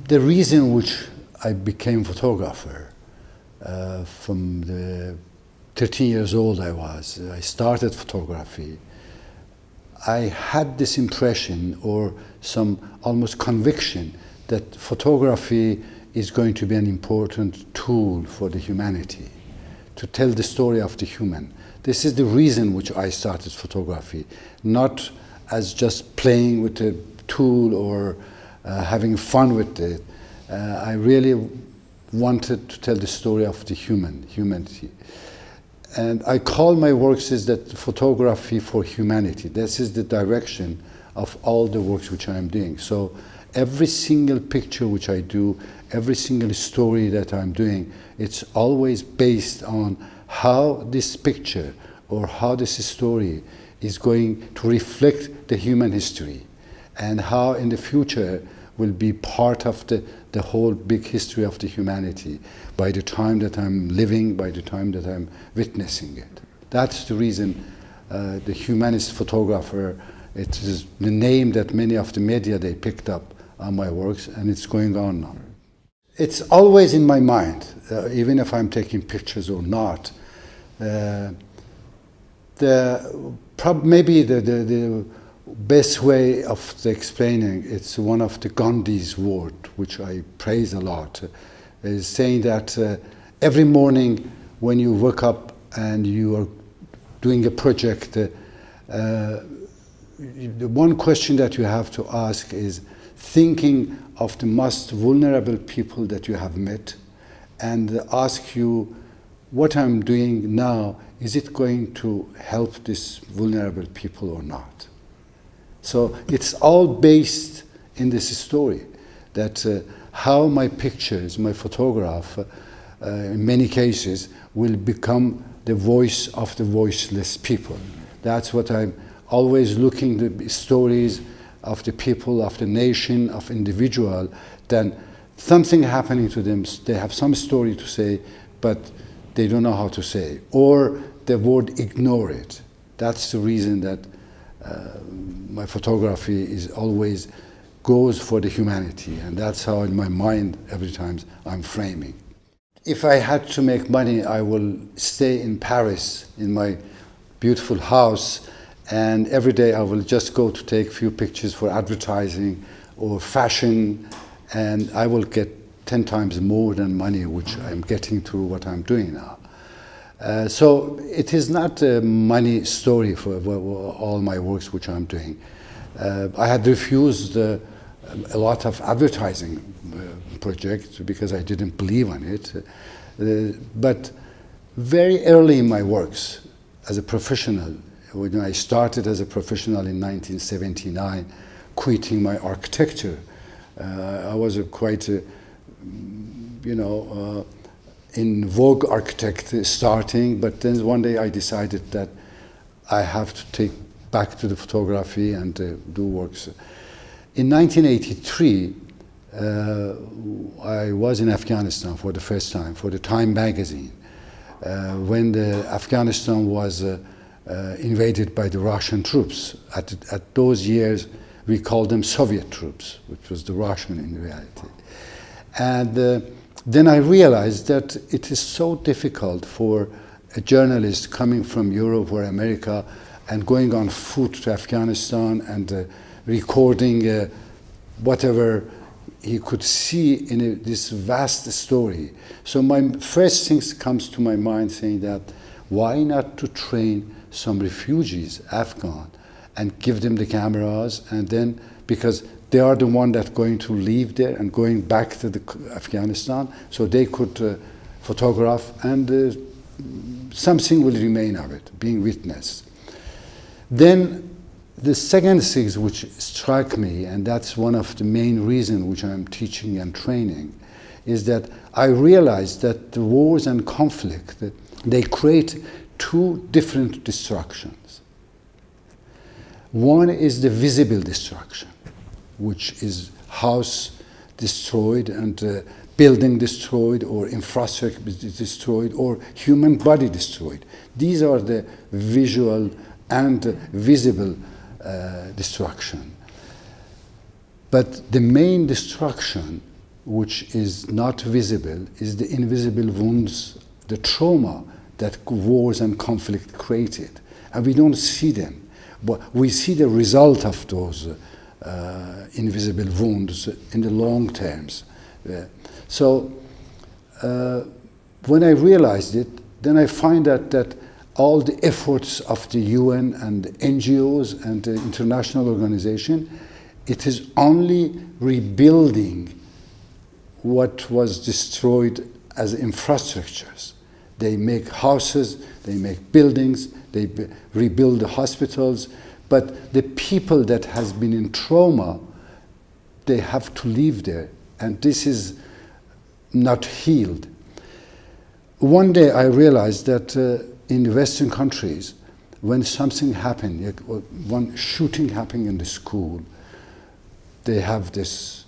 The reason which I became photographer from the 13 years old I started photography. I had this impression or some almost conviction that photography is going to be an important tool for the humanity, to tell the story of the human. This is the reason which I started photography, not as just playing with a tool or having fun with it. I really wanted to tell the story of the humanity. And I call my works is that photography for humanity. This is the direction of all the works which I am doing. So every single picture which I do, every single story that I'm doing, it's always based on how this picture or how this story is going to reflect the human history and how in the future will be part of the whole big history of the humanity by the time that I'm living, by the time that I'm witnessing it. That's the reason the humanist photographer, it is the name that many of the media, they picked up on my works, and it's going on now. It's always in my mind, even if I'm taking pictures or not. Maybe the best way of explaining, it's one of the Gandhi's word, which I praise a lot, is saying that every morning when you wake up and you are doing a project, the one question that you have to ask is thinking of the most vulnerable people that you have met and ask you, what I'm doing now, is it going to help these vulnerable people or not? So it's all based in this story, that how my pictures, my photograph, in many cases, will become the voice of the voiceless people. That's what I'm always looking at, the stories of the people, of the nation, of individual, then something happening to them, they have some story to say, but they don't know how to say, or the word ignore it. That's the reason that my photography is always goes for the humanity, and that's how in my mind every time I'm framing. If I had to make money, I will stay in Paris in my beautiful house, and every day I will just go to take few pictures for advertising or fashion, and I will get 10 times more than money which I'm getting through what I'm doing now. So it is not a money story for all my works which I'm doing. I had refused a lot of advertising projects because I didn't believe in it. But very early in my works as a professional, when I started as a professional in 1979, quitting my architecture, I was quite, in vogue architect starting, but then one day I decided that I have to take back to the photography and do works. In 1983, I was in Afghanistan for the first time, for the Time magazine, when Afghanistan was invaded by the Russian troops. At those years, we called them Soviet troops, which was the Russian in reality. And then I realized that it is so difficult for a journalist coming from Europe or America and going on foot to Afghanistan and recording whatever he could see in this vast story. So my first thing comes to my mind saying that why not to train some refugees, Afghan, and give them the cameras, and then, because they are the one that going to leave there and going back to Afghanistan, so they could photograph, and something will remain of it, being witnessed. Then the second thing which struck me, and that's one of the main reasons which I'm teaching and training, is that I realized that the wars and conflict, they create two different destructions. One is the visible destruction, which is house destroyed and building destroyed, or infrastructure destroyed, or human body destroyed. These are the visual and visible destruction. But the main destruction which is not visible is the invisible wounds, the trauma that wars and conflict created. And we don't see them, but we see the result of those invisible wounds in the long terms. So when I realized it, then I find that all the efforts of the UN and the NGOs and the international organization, it is only rebuilding what was destroyed as infrastructures. They make houses, they make buildings, they rebuild the hospitals, but the people that has been in trauma, they have to live there, and this is not healed. One day I realized that in the Western countries, when something happened, like one shooting happened in the school, they have this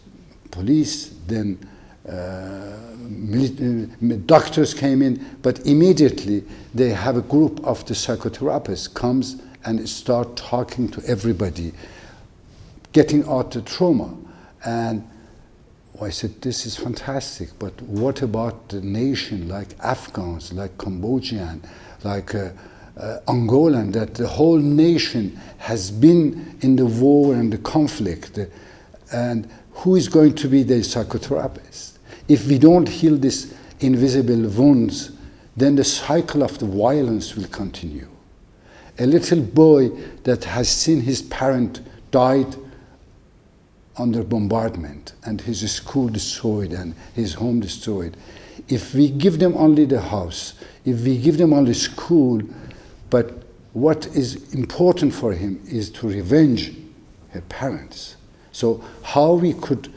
police, then doctors came in, but immediately they have a group of the psychotherapists comes and start talking to everybody, getting out the trauma. And I said, this is fantastic, but what about the nation like Afghans, like Cambodian, like Angolan, that the whole nation has been in the war and the conflict, and who is going to be the psychotherapist? If we don't heal these invisible wounds, then the cycle of the violence will continue. A little boy that has seen his parent died under bombardment and his school destroyed and his home destroyed. If we give them only the house, if we give them only school, but what is important for him is to revenge her parents. So how we could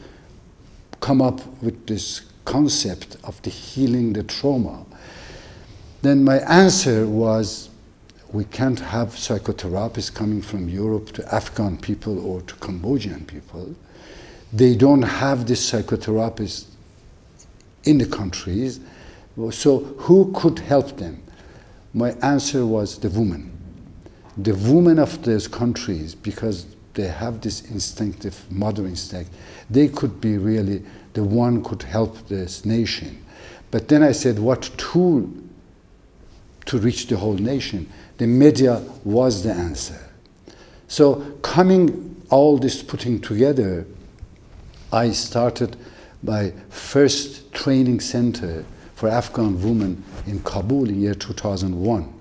come up with this concept of the healing the trauma? Then my answer was, we can't have psychotherapists coming from Europe to Afghan people or to Cambodian people. They don't have this psychotherapist in the countries, so who could help them? My answer was the women. The women of those countries, because they have this instinctive mother instinct, they could be really the one could help this nation. But then I said, what tool to reach the whole nation? The media was the answer. So coming all this putting together, I started my first training center for Afghan women in Kabul in year 2001.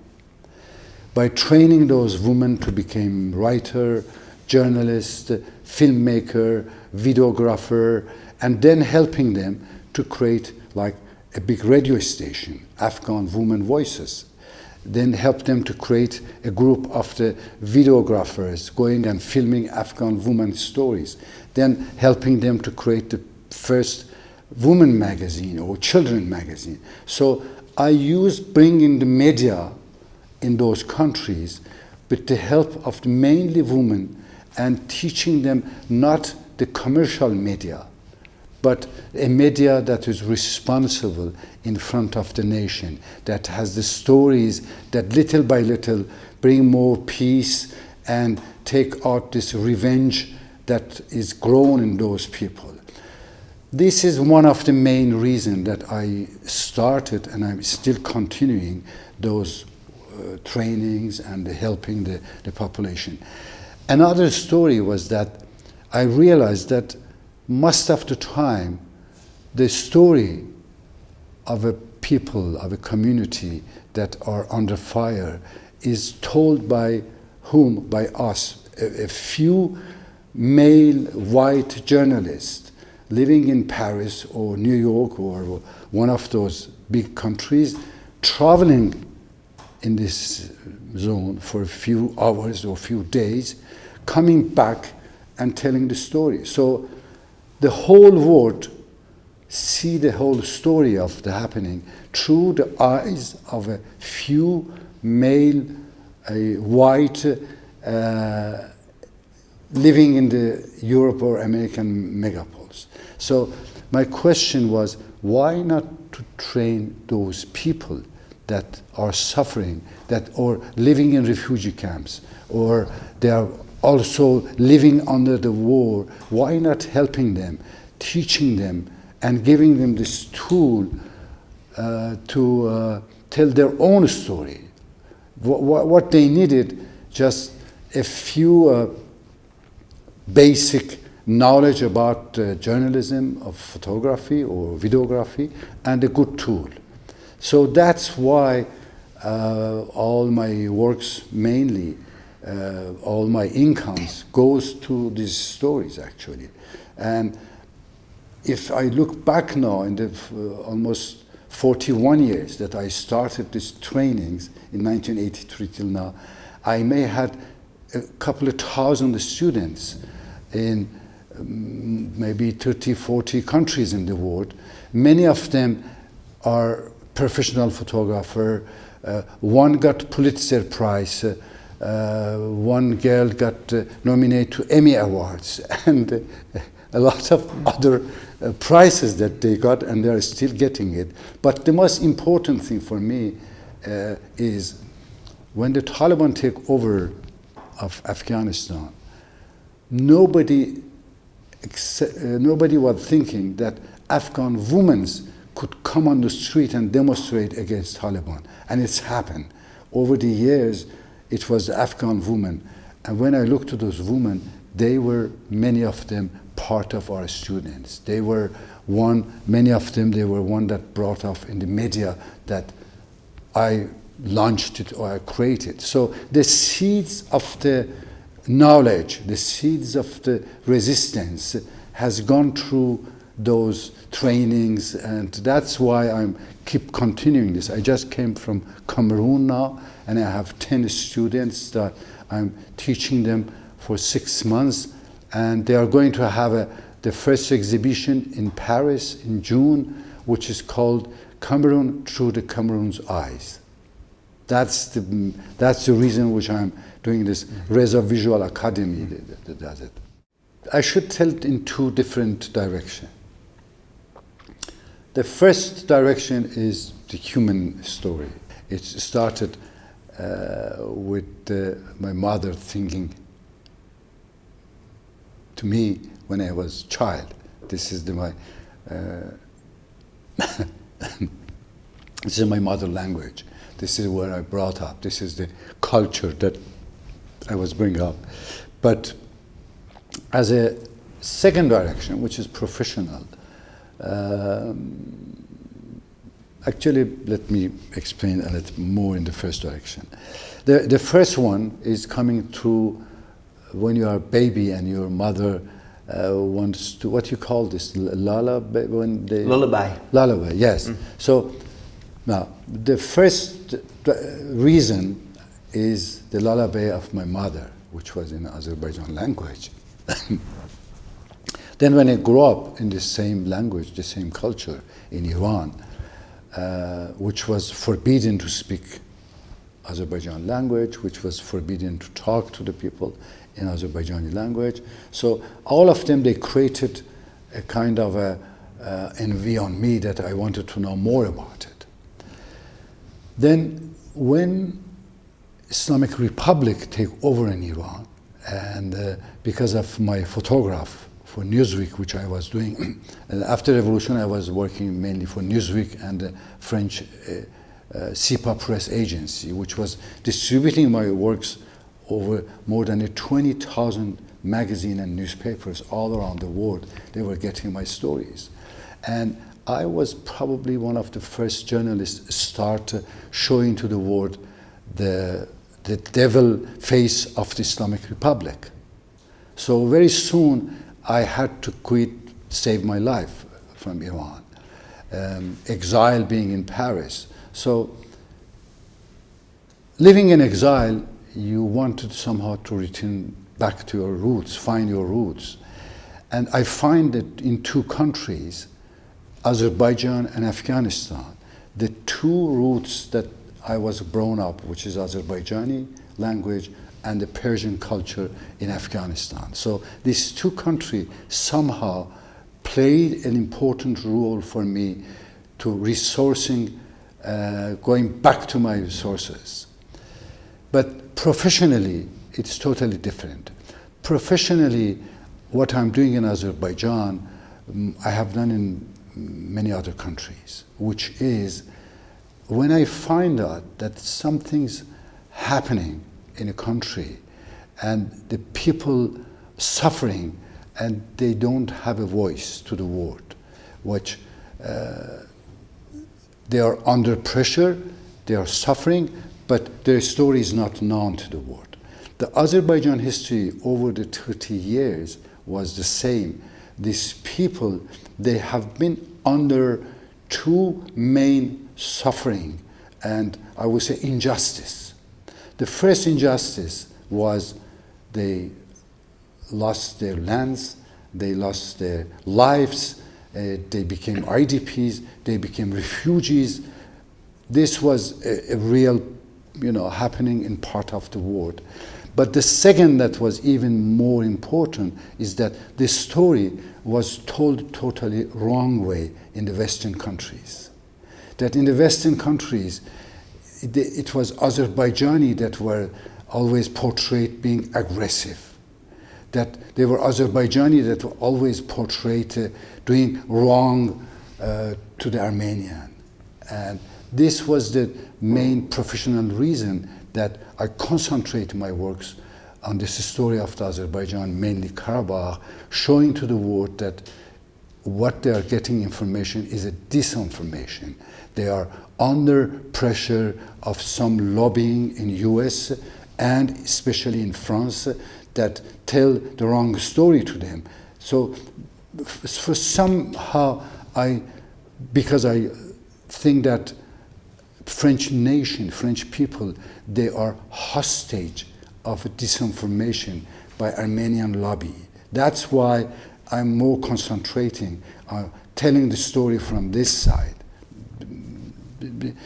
By training those women to become writer, journalist, filmmaker, videographer, and then helping them to create like a big radio station, Afghan Women Voices. Then help them to create a group of the videographers going and filming Afghan women stories. Then helping them to create the first women magazine or children magazine. So I used bringing the media in those countries with the help of mainly women and teaching them not the commercial media, but a media that is responsible in front of the nation, that has the stories that little by little bring more peace and take out this revenge that is grown in those people. This is one of the main reasons that I started, and I'm still continuing those trainings and helping the population. Another story was that I realized that most of the time, the story of a people, of a community that are under fire is told by whom? By us. A few male white journalists living in Paris or New York or one of those big countries, traveling in this zone for a few hours or a few days, coming back and telling the story. So the whole world see the whole story of the happening through the eyes of a few male, white, living in the Europe or American megapoles. So my question was, why not to train those people that are suffering, that are living in refugee camps, or they are also living under the war? Why not helping them, teaching them and giving them this tool to tell their own story. What they needed, just a few basic knowledge about journalism, of photography or videography, and a good tool. So that's why all my works, mainly all my incomes, goes to these stories actually. And if I look back now in the almost 41 years that I started these trainings in 1983 till now, I may have a couple of thousand students in maybe 30, 40 countries in the world. Many of them are professional photographer. One got Pulitzer Prize. One girl got nominated to Emmy Awards, and a lot of other prizes that they got, and they are still getting it. But the most important thing for me is when the Taliban take over of Afghanistan, nobody was thinking that Afghan women could come on the street and demonstrate against Taliban, and it's happened. Over the years, it was the Afghan women, and when I looked to those women, they were, many of them, part of our students. They were many of them, they were one that brought up in the media that I launched it or I created. So the seeds of the knowledge, the seeds of the resistance has gone through those trainings, and that's why I keep continuing this. I just came from Cameroon now, and I have 10 students that I'm teaching them for 6 months, and they are going to have the first exhibition in Paris in June, which is called Cameroon Through the Cameroon's Eyes. That's the reason which I'm doing this Reza Visual Academy that does it. I should tell it in two different directions. The first direction is the human story. It started with my mother thinking to me when I was a child. This is this is my mother language. This is where I brought up. This is the culture that I was bringing up. But as a second direction, which is professional, actually, let me explain a little more in the first direction. The first one is coming through when you are a baby and your mother wants to, what you call this, lullaby? Lullaby. Lullaby, yes. So now, the first reason is the lullaby of my mother, which was in Azerbaijan language. Then when I grew up in the same language, the same culture in Iran, which was forbidden to speak Azerbaijani language, which was forbidden to talk to the people in Azerbaijani language. So all of them, they created a kind of envy on me that I wanted to know more about it. Then when Islamic Republic take over in Iran, and because of my photograph for Newsweek, which I was doing, and after revolution I was working mainly for Newsweek and the French SIPA press agency, which was distributing my works over more than 20,000 magazines and newspapers all around the world. They were getting my stories. And I was probably one of the first journalists start showing to the world the devil face of the Islamic Republic. So very soon I had to quit, save my life from Iran. Exile being in Paris. So living in exile, you wanted somehow to return back to your roots, find your roots. And I find that in two countries, Azerbaijan and Afghanistan, the two roots that I was grown up, which is Azerbaijani language and the Persian culture in Afghanistan. So these two countries somehow played an important role for me to resourcing, going back to my sources. But professionally, it's totally different. Professionally, what I'm doing in Azerbaijan, I have done in many other countries, which is when I find out that something's happening in a country and the people suffering and they don't have a voice to the world, which they are under pressure, they are suffering, but their story is not known to the world. The Azerbaijan history over the 30 years was the same. These people, they have been under two main suffering and I would say injustice. The first injustice was they lost their lands, they lost their lives, they became IDPs, they became refugees. This was a real, happening in part of the world. But the second that was even more important is that this story was told totally wrong way in the Western countries. That in the Western countries, it was Azerbaijani that were always portrayed being aggressive. That they were Azerbaijani that were always portrayed doing wrong to the Armenian. And this was the main professional reason that I concentrate my works on this story of the Azerbaijan, mainly Karabakh, showing to the world that what they are getting information is a disinformation. They are under pressure of some lobbying in US and especially in France that tell the wrong story to them. So for somehow because I think that French nation, French people, they are hostage of disinformation by Armenian lobby. That's why I'm more concentrating on telling the story from this side.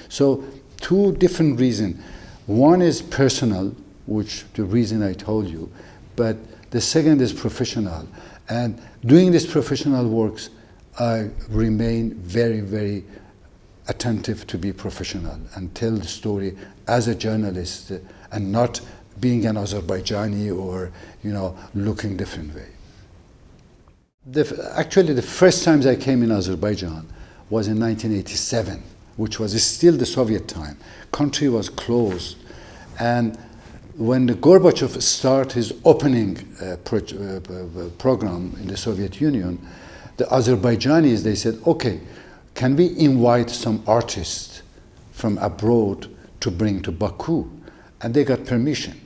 So two different reasons. One is personal, which the reason I told you, but the second is professional. And doing this professional works, I remain very, very attentive to be professional and tell the story as a journalist and not being an Azerbaijani or, looking different way. Actually, the first times I came in Azerbaijan was in 1987, which was still the Soviet time. Country was closed. And when the Gorbachev started his opening program in the Soviet Union, the Azerbaijanis, they said, okay, can we invite some artists from abroad to bring to Baku? And they got permission.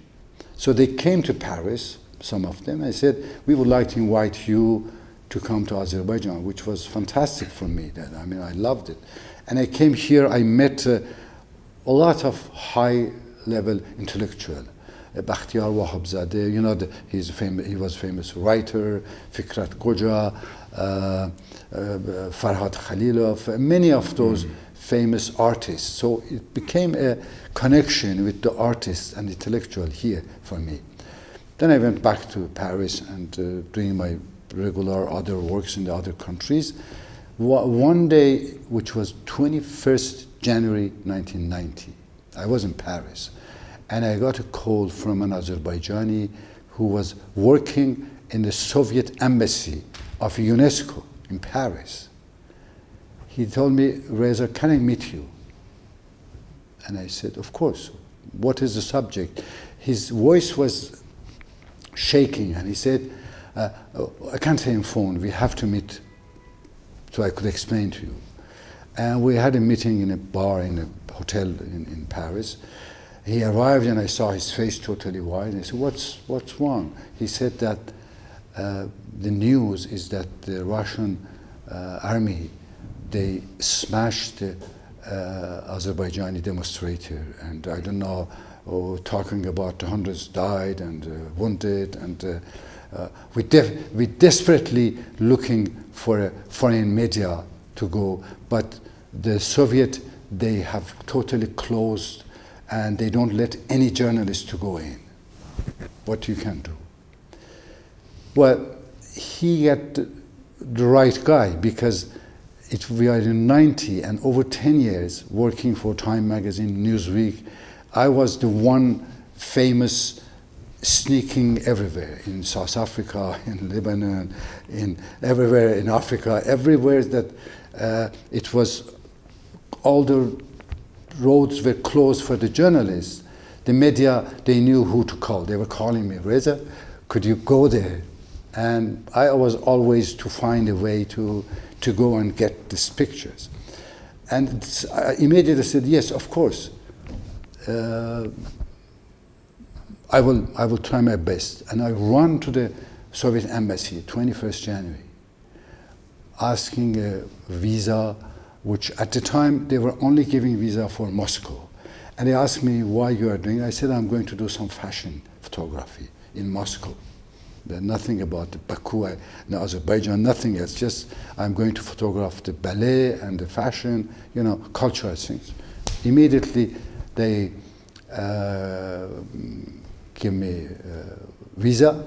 So they came to Paris, some of them. I said, we would like to invite you to come to Azerbaijan, which was fantastic for me. I loved it. And I came here, I met a lot of high-level intellectual. Bakhtiar Wahabzadeh, he was famous writer, Fikrat Goja, Farhad Khalilov, many of those famous artists. So it became a connection with the artists and intellectual here for me. Then I went back to Paris and doing my regular other works in the other countries. One day, which was 21st January 1990, I was in Paris, and I got a call from an Azerbaijani who was working in the Soviet embassy of UNESCO in Paris. He told me, Reza, can I meet you? And I said, of course. What is the subject? His voice was shaking, and he said, I can't say on phone, we have to meet so I could explain to you. And we had a meeting in a bar in a hotel in Paris. He arrived and I saw his face totally white. I said, what's wrong? He said that the news is that the Russian army, they smashed the Azerbaijani demonstrator, and I don't know, talking about hundreds died and wounded, and we desperately looking for a foreign media to go, but the Soviet, they have totally closed and they don't let any journalist to go in. What you can do? Well, he got the right guy, because we are in 90 and over 10 years working for Time magazine, Newsweek. I was the one famous sneaking everywhere, in South Africa, in Lebanon, in everywhere in Africa, everywhere that it was, all the roads were closed for the journalists. The media, they knew who to call. They were calling me, Reza, could you go there? And I was always to find a way to go and get these pictures. And I immediately said, yes, of course. I will try my best. And I run to the Soviet embassy, 21st January, asking a visa, which at the time they were only giving visa for Moscow. And they asked me why you are doing it. I said, I'm going to do some fashion photography in Moscow. There's nothing about Baku, Azerbaijan, nothing else. Just I'm going to photograph the ballet and the fashion, cultural things. Immediately they give me a visa,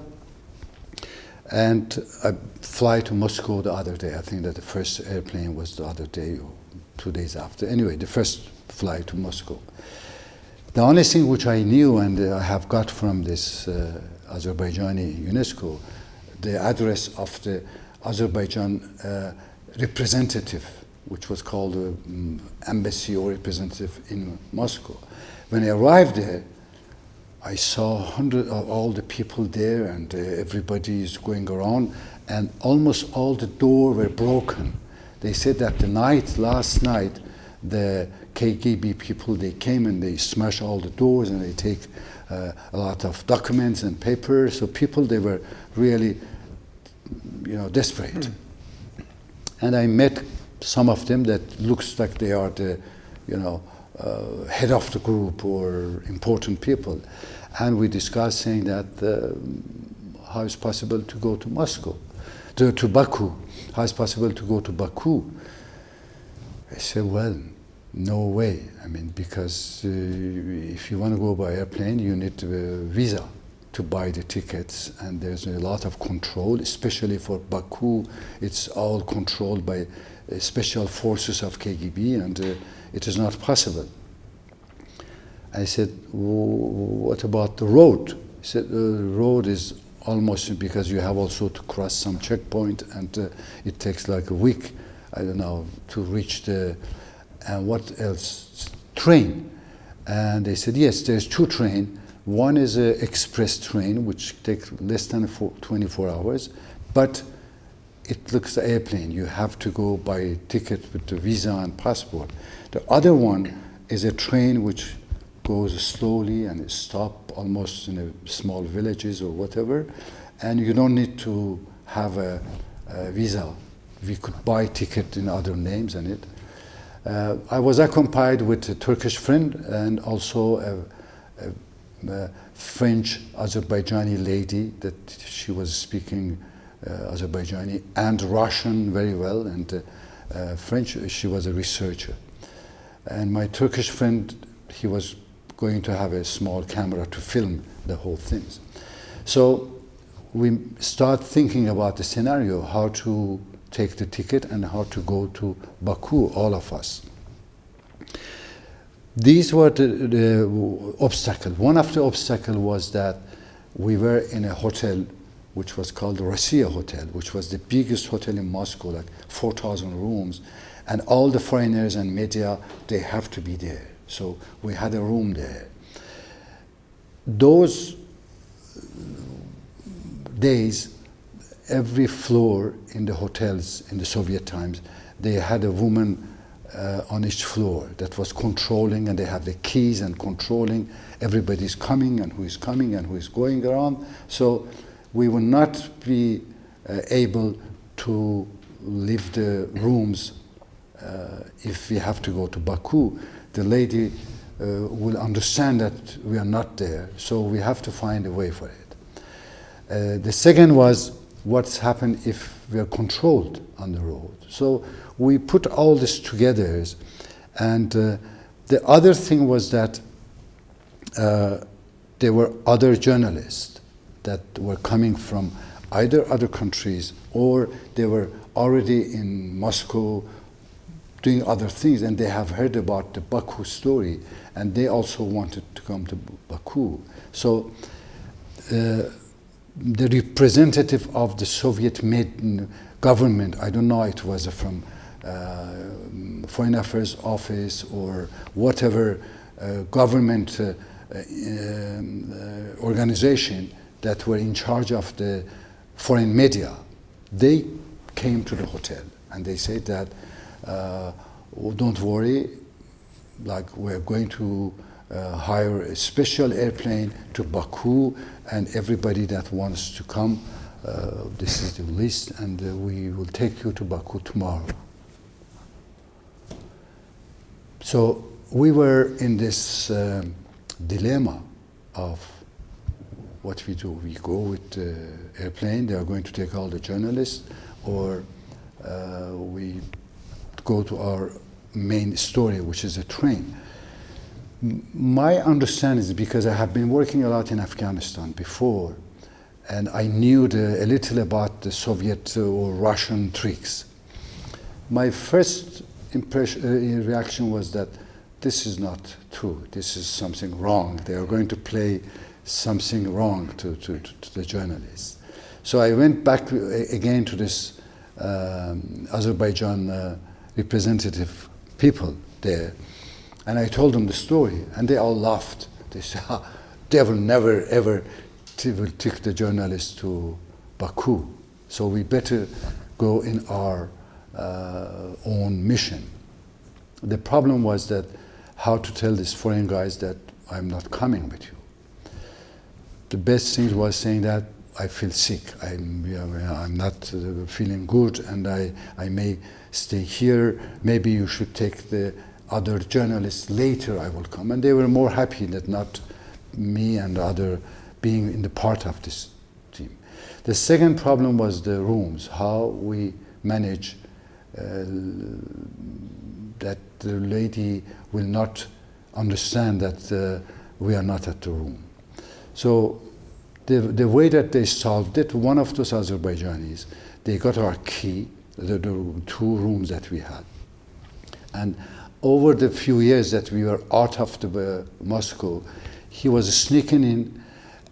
and I fly to Moscow the other day. I think that the first airplane was the other day or 2 days after. Anyway, the first flight to Moscow. The only thing which I knew and I have got from this Azerbaijani UNESCO, the address of the Azerbaijan representative, which was called embassy or representative in Moscow. When I arrived there, I saw hundreds of all the people there, and everybody is going around, and almost all the doors were broken. They said that last night, the KGB people, they came and they smashed all the doors and they take a lot of documents and papers. So people, they were really, desperate. And I met some of them that looks like they are the, head of the group or important people. And we discussed saying that how it's possible to go to Moscow, to Baku. How it's possible to go to Baku? I said, well, no way. I mean, because if you want to go by airplane, you need a visa to buy the tickets, and there's a lot of control, especially for Baku. It's all controlled by special forces of KGB, and it is not possible. I said, what about the road? He said, the road is almost, because you have also to cross some checkpoint, and it takes like a week, I don't know, to reach the, and what else? Train. And they said, yes, there's 2 trains. One is an express train, which takes less than 24 hours, but it looks like an airplane. You have to go buy a ticket with the visa and passport. The other one is a train which goes slowly and it stops almost in a small villages or whatever, and you don't need to have a visa. We could buy ticket in other names and it. I was accompanied with a Turkish friend and also a French Azerbaijani lady that she was speaking Azerbaijani and Russian very well, and French. She was a researcher. And my Turkish friend, he was going to have a small camera to film the whole things. So we start thinking about the scenario, how to take the ticket and how to go to Baku, all of us. These were the obstacles. One of the obstacles was that we were in a hotel which was called the Russia Hotel, which was the biggest hotel in Moscow, like 4,000 rooms, and all the foreigners and media, they have to be there. So we had a room there. Those days, every floor in the hotels in the Soviet times, they had a woman on each floor that was controlling, and they have the keys and controlling everybody's coming and who is going around. So we will not be able to leave the rooms if we have to go to Baku. The lady will understand that we are not there, so we have to find a way for it. The second was what's happened if we are controlled on the road. So we put all this together, and the other thing was that there were other journalists that were coming from either other countries or they were already in Moscow doing other things, and they have heard about the Baku story, and they also wanted to come to Baku. So the representative of the Soviet-made government, I don't know, it was from Foreign Affairs Office or whatever government organization that were in charge of the foreign media. They came to the hotel and they said that, oh, don't worry, like we're going to hire a special airplane to Baku, and everybody that wants to come, this is the list, and we will take you to Baku tomorrow. So we were in this dilemma of what we do. We go with the airplane, they are going to take all the journalists, or we go to our main story, which is a train. My understanding is because I have been working a lot in Afghanistan before, and I knew a little about the Soviet or Russian tricks. My first reaction was that this is not true. This is something wrong. They are going to play something wrong to the journalists. So I went back again to this Azerbaijan representative people there, and I told them the story, and they all laughed. They said, they will never ever take the journalists to Baku, so we better go in our own mission. The problem was that how to tell these foreign guys that I'm not coming with you. The best thing was saying that I feel sick, I'm not feeling good, and I may stay here, maybe you should take the other journalists later, I will come. And they were more happy that not me and other being in the part of this team. The second problem was the rooms, how we manage that the lady will not understand that we are not at the room. So the way that they solved it, one of those Azerbaijanis, they got our key, the 2 rooms that we had. And over the few years that we were out of the Moscow, he was sneaking in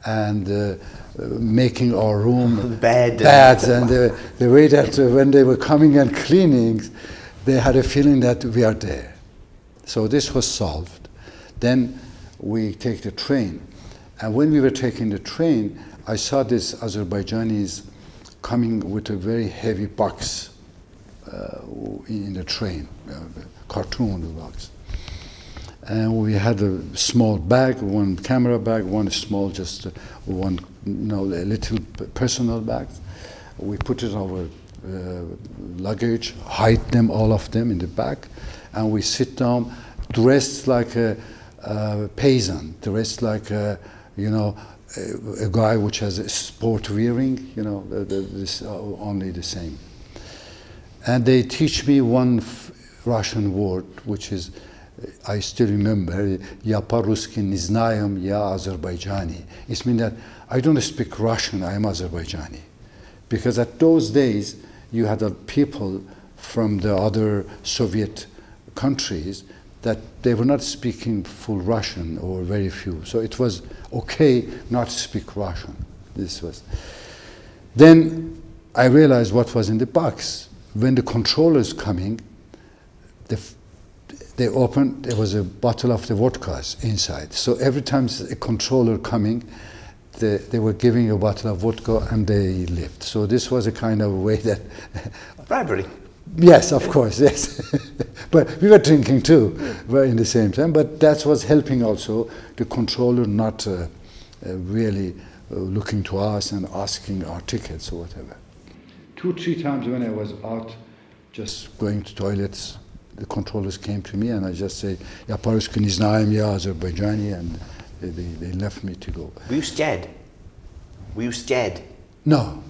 and making our room beds, and the way that when they were coming and cleaning, they had a feeling that we are there. So this was solved. Then we take the train, and when we were taking the train, I saw these Azerbaijanis coming with a very heavy box in the train, cartoon box. And we had a small bag, one camera bag, one small, just one, a little personal bag. We put it over luggage, hide them, all of them in the back, and we sit down, dressed like a peasant, dressed like a guy which has a sport wearing, this only the same. And they teach me one Russian word, which is, I still remember, "Ya по-русски не знаем, я Azerbaijani." It means that I don't speak Russian, I am Azerbaijani. Because at those days, you had people from the other Soviet countries that they were not speaking full Russian, or very few. So it was okay not to speak Russian. This was. Then I realized what was in the box. When the controllers coming, they opened, there was a bottle of the vodkas inside. So every time a controller coming, they were giving a bottle of vodka and they left. So this was a kind of way that... Bribery. Yes, of course, yes. But we were drinking too, in the same time. But that was helping also the controller not really looking to us and asking our tickets or whatever. 2-3 times when I was out just going to toilets, the controllers came to me and I just say, "Ya по-русски не знаем, я Azerbaijani," and they left me to go. Were you scared? Were you scared? No.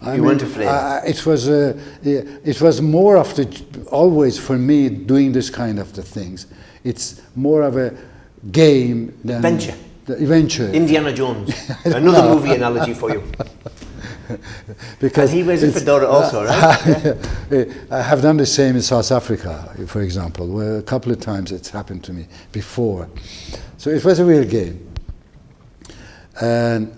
You weren't afraid? It was more of always for me doing this kind of the things. It's more of a game than... Adventure. Adventure. Indiana Jones. Another movie analogy for you. Because and he wears a fedora also, right? Yeah. I have done the same in South Africa, for example, where a couple of times it's happened to me before. So it was a real game. And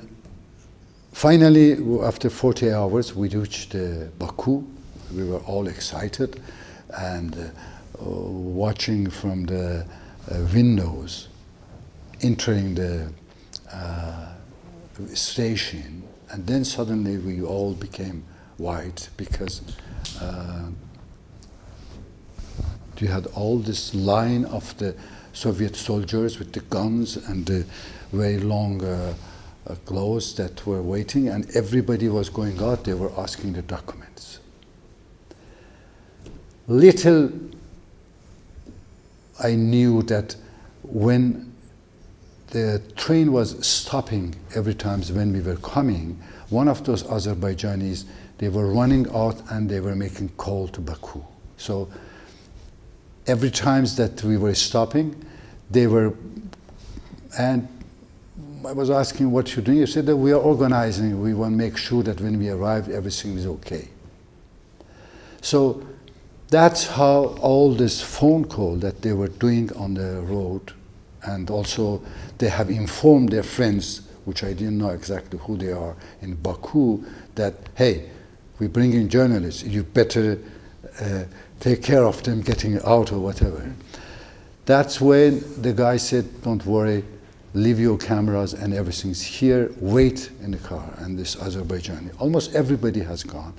Finally, after 40 hours, we reached Baku. We were all excited and watching from the windows, entering the station, and then suddenly we all became white because you had all this line of the Soviet soldiers with the guns and the very long clothes that were waiting, and everybody was going out. They were asking the documents. Little I knew that when the train was stopping every time when we were coming, one of those Azerbaijanis, they were running out and they were making call to Baku. So every time that we were stopping, they were, and I was asking what you're doing. You said that we are organizing. We want to make sure that when we arrive, everything is okay. So that's how all this phone call that they were doing on the road, and also they have informed their friends, which I didn't know exactly who they are, in Baku, that, hey, we bring in journalists, you better take care of them getting out or whatever. That's when the guy said, don't worry, leave your cameras and everything's here, wait in the car. And this Azerbaijani, almost everybody has gone.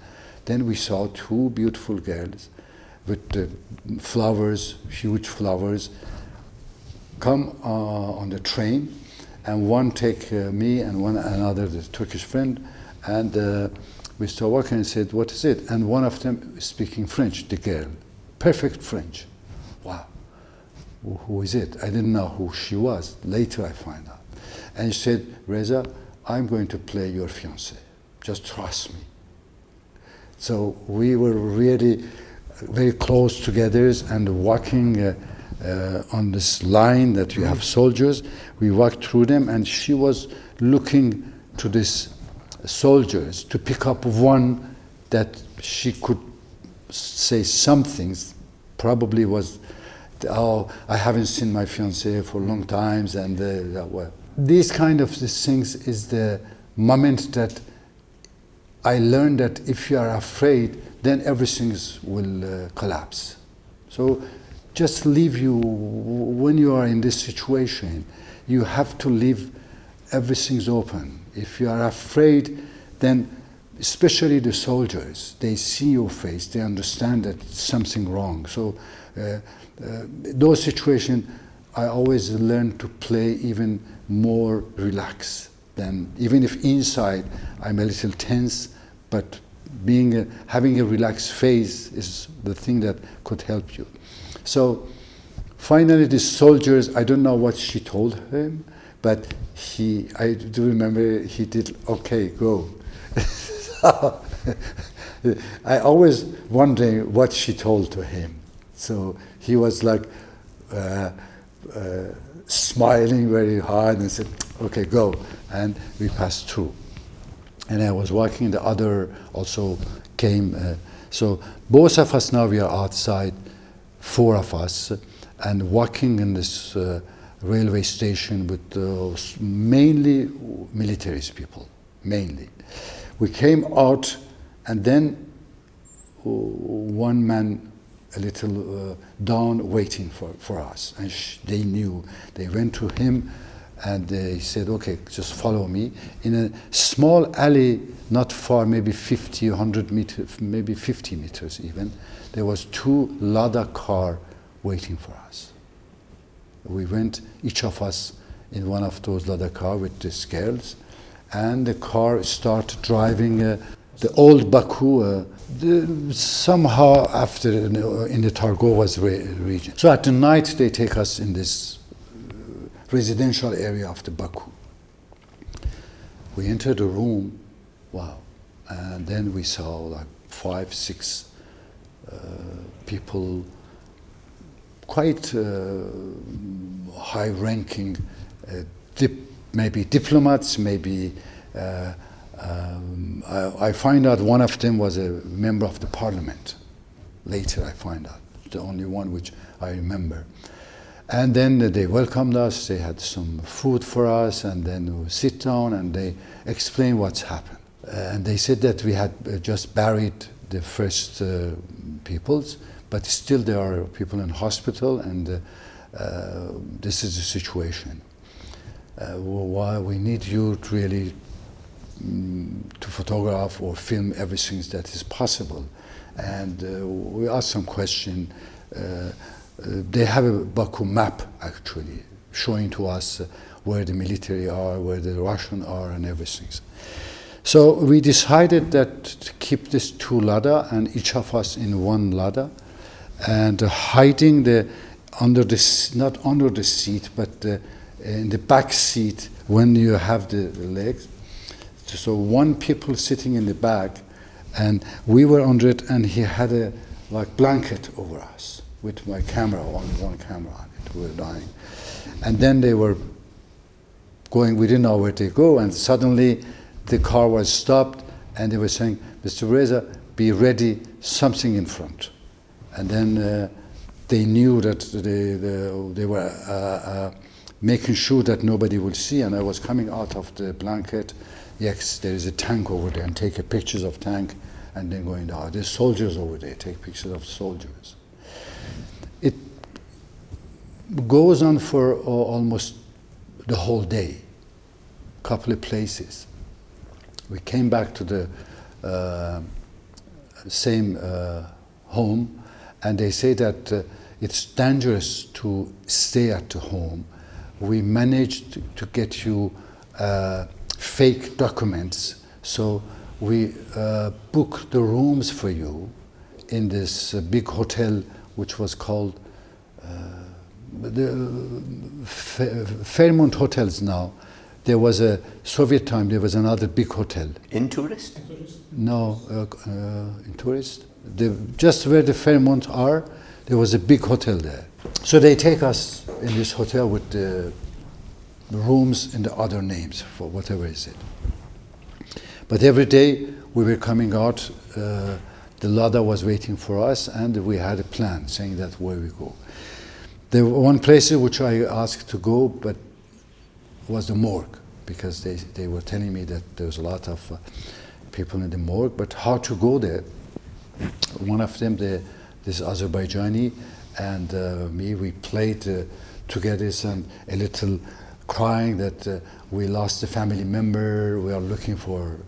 Then we saw two beautiful girls with flowers, huge flowers, come on the train, and one take me and one another, the Turkish friend, and we started walking and said, what is it? And one of them speaking French, the girl, perfect French. Wow, who is it? I didn't know who she was. Later I find out. And she said, Reza, I'm going to play your fiancé. Just trust me. So we were really very close together and walking on this line that you have soldiers. We walked through them, and she was looking to these soldiers to pick up one that she could say something. Probably was, oh, I haven't seen my fiancé for long times, and well, these kind of things is the moment that I learned that if you are afraid, then everything will collapse. So just leave you, when you are in this situation, you have to leave everything's open. If you are afraid, then especially the soldiers, they see your face, they understand that something wrong. So those situations, I always learn to play even more relaxed than, even if inside I'm a little tense, but having a relaxed face is the thing that could help you. So finally the soldiers, I don't know what she told him, but I do remember he did, okay, go. So, I always wondering what she told to him. So he was like smiling very hard and said, okay, go. And we passed through. And I was walking, the other also came. So both of us now, we are outside, 4 of us, and walking in this railway station with mainly military people, mainly. We came out, and then one man a little down waiting for us, and they knew. They went to him and they said, okay, just follow me. In a small alley, not far, maybe 50, 100 meters, maybe 50 meters even, there was 2 Lada cars waiting for us. We went, each of us, in one of those Lada cars with these girls, and the car started driving the old Baku, somehow after in the Targovas region. So at the night they take us in this residential area of the Baku. We entered a room, wow, and then we saw like 5, 6 people, quite high-ranking, maybe diplomats, maybe. I find out one of them was a member of the parliament. Later I find out, the only one which I remember. And then they welcomed us, they had some food for us, and then we sit down and they explained what's happened. And they said that we had just buried the first peoples, but still there are people in hospital, and this is the situation. Why we need you to really to photograph or film everything that is possible. And we asked some question. They have a Baku map actually showing to us where the military are, where the Russian are, and everything. So we decided that to keep this 2 ladder and each of us in 1 ladder, and hiding under the not under the seat, but in the back seat when you have the legs. So 1 people sitting in the back, and we were under it, and he had a like blanket over us with my camera on, 1 camera on it. We were dying, and then they were going. We didn't know where to go, and suddenly the car was stopped, and they were saying, "Mr. Reza, be ready, something in front." And then they knew that they were making sure that nobody would see, and I was coming out of the blanket. Yes, there is a tank over there, and take pictures of tank, and then going down. There's soldiers over there, take pictures of soldiers. It goes on for almost the whole day, couple of places. We came back to the same home, and they say that it's dangerous to stay at the home. We managed to get you fake documents, so we booked the rooms for you in this big hotel, which was called the Fairmont Hotels now. There was a Soviet time, there was another big hotel. In Tourist? No, in Tourist. Just where the Fairmont are, there was a big hotel there. So they take us in this hotel with the rooms and the other names for whatever is it. But every day we were coming out, the ladder was waiting for us, and we had a plan saying that where we go. There was one place which I asked to go, but was the morgue, because they were telling me that there was a lot of people in the morgue, but how to go there? One of them, this Azerbaijani, and me, we played together, and a little crying that we lost a family member, we are looking for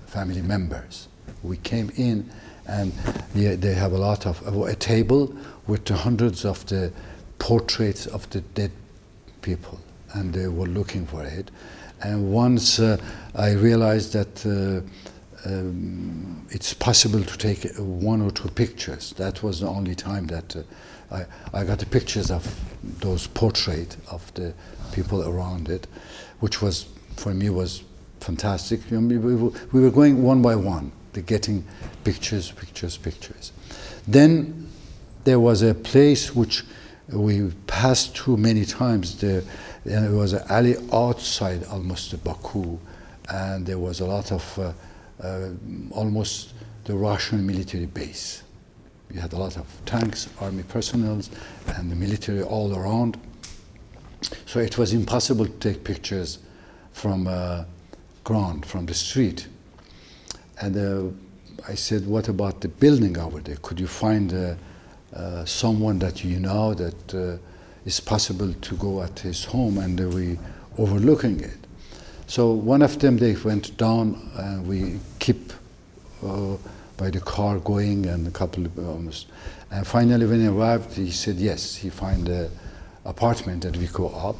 family members. We came in, and they have a lot of, a table with hundreds of the portraits of the dead people, and they were looking for it. And once I realized that it's possible to take 1 or 2 pictures. That was the only time that I got the pictures of those portraits of the people around it, which was, for me, was fantastic. You know, we were going 1 by 1, getting pictures. Then there was a place which we passed through many times. And it was an alley outside almost Baku, and there was a lot of almost the Russian military base. We had a lot of tanks, army personnel, and the military all around. So it was impossible to take pictures from ground, from the street. And I said, what about the building over there? Could you find someone that you know that is possible to go at his home, and we overlooking it? So one of them, they went down, and we keep by the car going, and a couple of almost. And finally, when he arrived, he said yes, he found an apartment that we go up.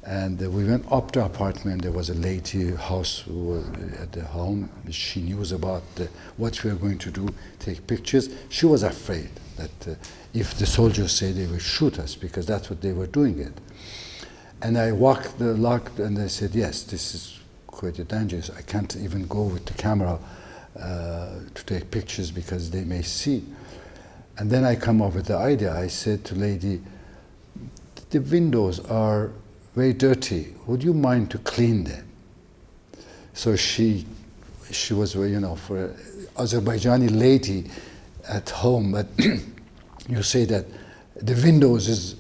And we went up the apartment. There was a lady house who was at the home. She knew about what we were going to do, take pictures. She was afraid that if the soldiers say they will shoot us, because that's what they were doing it. And I locked, and I said, yes, this is quite dangerous. I can't even go with the camera to take pictures because they may see. And then I come up with the idea. I said to lady, the windows are very dirty. Would you mind to clean them? So she was, you know, for an Azerbaijani lady at home, but you say that the windows is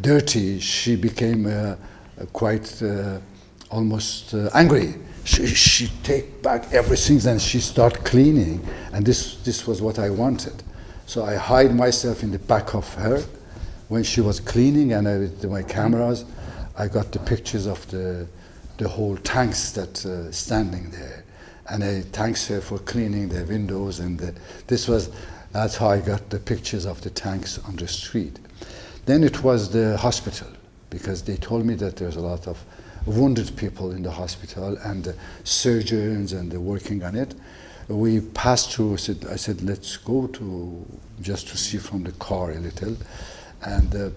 dirty, she became quite almost angry. She take back everything and she start cleaning, and this was what I wanted. So I hide myself in the back of her when she was cleaning, and with my cameras I got the pictures of the whole tanks that standing there, and I thanks her for cleaning the windows, and that's how I got the pictures of the tanks on the street. Then it was the hospital, because they told me that there's a lot of wounded people in the hospital, and the surgeons, and they're working on it. We passed through. I said, let's go just to see from the car a little, and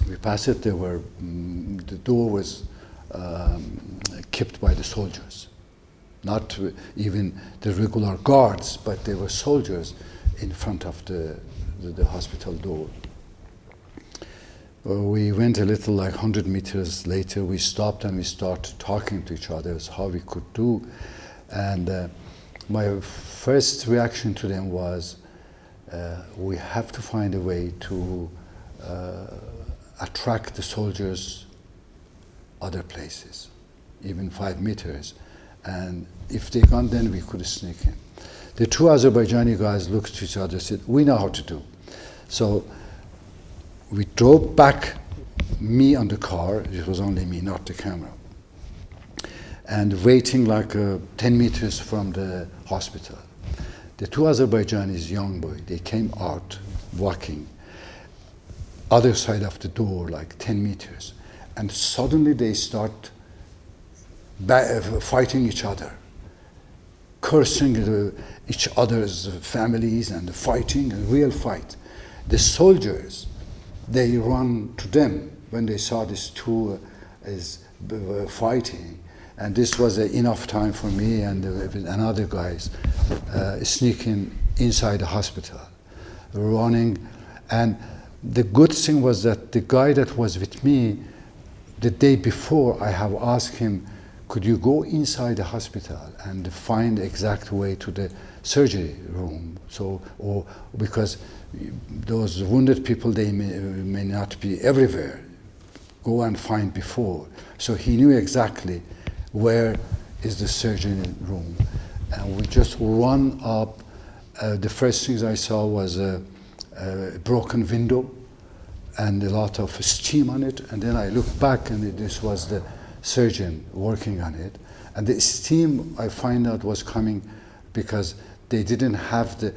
we passed it. The door was kept by the soldiers, not even the regular guards, but there were soldiers in front of the hospital door. We went a little, like 100 meters later, we stopped and we started talking to each other as how we could do. And my first reaction to them was, we have to find a way to attract the soldiers other places, even 5 meters. And if they gone, then we could sneak in. The two Azerbaijani guys looked to each other and said, we know how to do. So we drove back, me on the car, it was only me, not the camera, and waiting like 10 meters from the hospital. The two Azerbaijanis, young boy, they came out walking, other side of the door, like 10 meters, and suddenly they start fighting each other, cursing each other's families, and fighting, a real fight. The soldiers, they run to them when they saw these two fighting, and this was enough time for me and another guys sneaking inside the hospital, running. And the good thing was that the guy that was with me, the day before, I have asked him, could you go inside the hospital and find the exact way to the surgery room? Or because those wounded people, they may not be everywhere. Go and find before. So he knew exactly where is the surgery room. And we just run up. The first things I saw was a broken window and a lot of steam on it. And then I looked back, and this was the surgeon working on it. And the steam, I find out, was coming because they didn't have the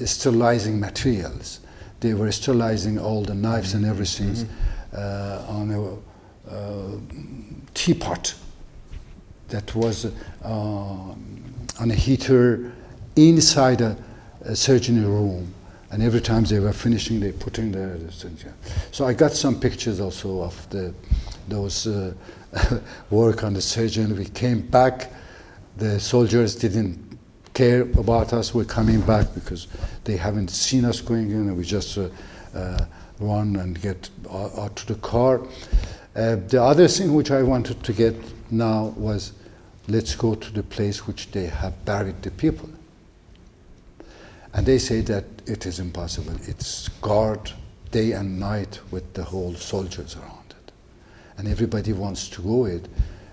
sterilizing materials. They were sterilizing all the knives and everything on a teapot that was on a heater inside a surgery room. And every time they were finishing, they putting the so I got some pictures also of those work on the surgeon. We came back. The soldiers didn't care about us. We're coming back because they haven't seen us going in, and we just run and get out to the car. The other thing which I wanted to get now was, let's go to the place which they have buried the people. And they say that it is impossible. It's guard day and night with the whole soldiers around it. And everybody wants to go it.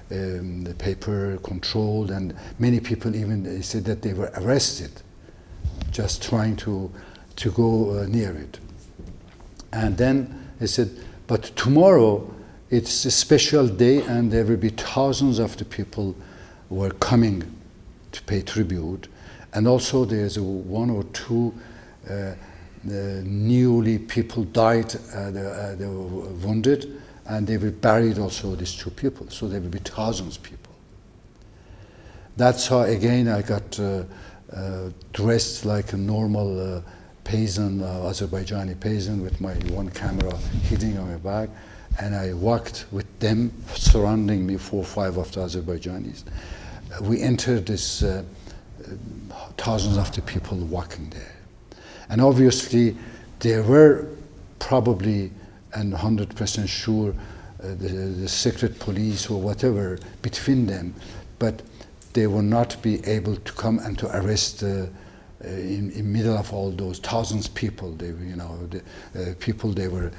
The paper controlled, and many people even said that they were arrested just trying to go near it. And then they said, but tomorrow it's a special day, and there will be thousands of the people who are coming to pay tribute. And also there's one or two newly people died, they were wounded, and they will bury also these two people. So there will be thousands of people. That's how, again, I got dressed like a normal peasant, Azerbaijani peasant, with my one camera hidden on my back. And I walked with them, surrounding me, 4 or 5 of the Azerbaijanis. We entered this thousands of the people walking there. And obviously, there were probably, and 100% sure, the secret police or whatever between them, but they will not be able to come and to arrest in middle of all those thousands of people. They, people they were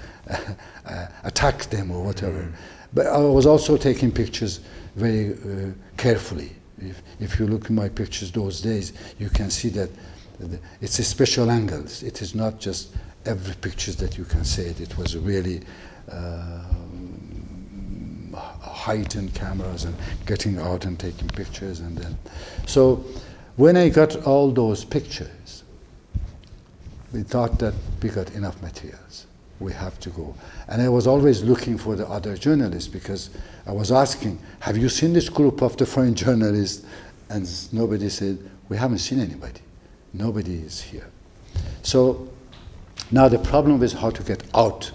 attacked them or whatever. But I was also taking pictures very carefully. If you look at my pictures those days, you can see that it's a special angles. It is not just every pictures that you can say it. It was really heightened cameras and getting out and taking pictures. And then, so when I got all those pictures, we thought that we got enough materials. We have to go. And I was always looking for the other journalists, because I was asking, have you seen this group of the foreign journalists? And nobody said, we haven't seen anybody. Nobody is here. So now the problem is how to get out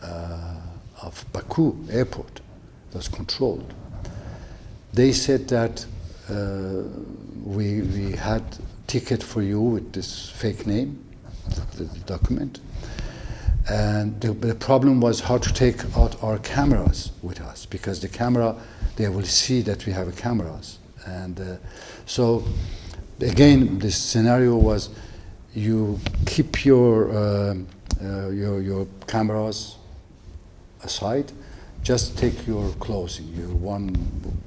of Baku airport. It was controlled. They said that we had ticket for you with this fake name, the document. And the problem was how to take out our cameras with us, because the camera, they will see that we have cameras. And so again, this scenario was you keep your cameras aside, just take your clothing, your one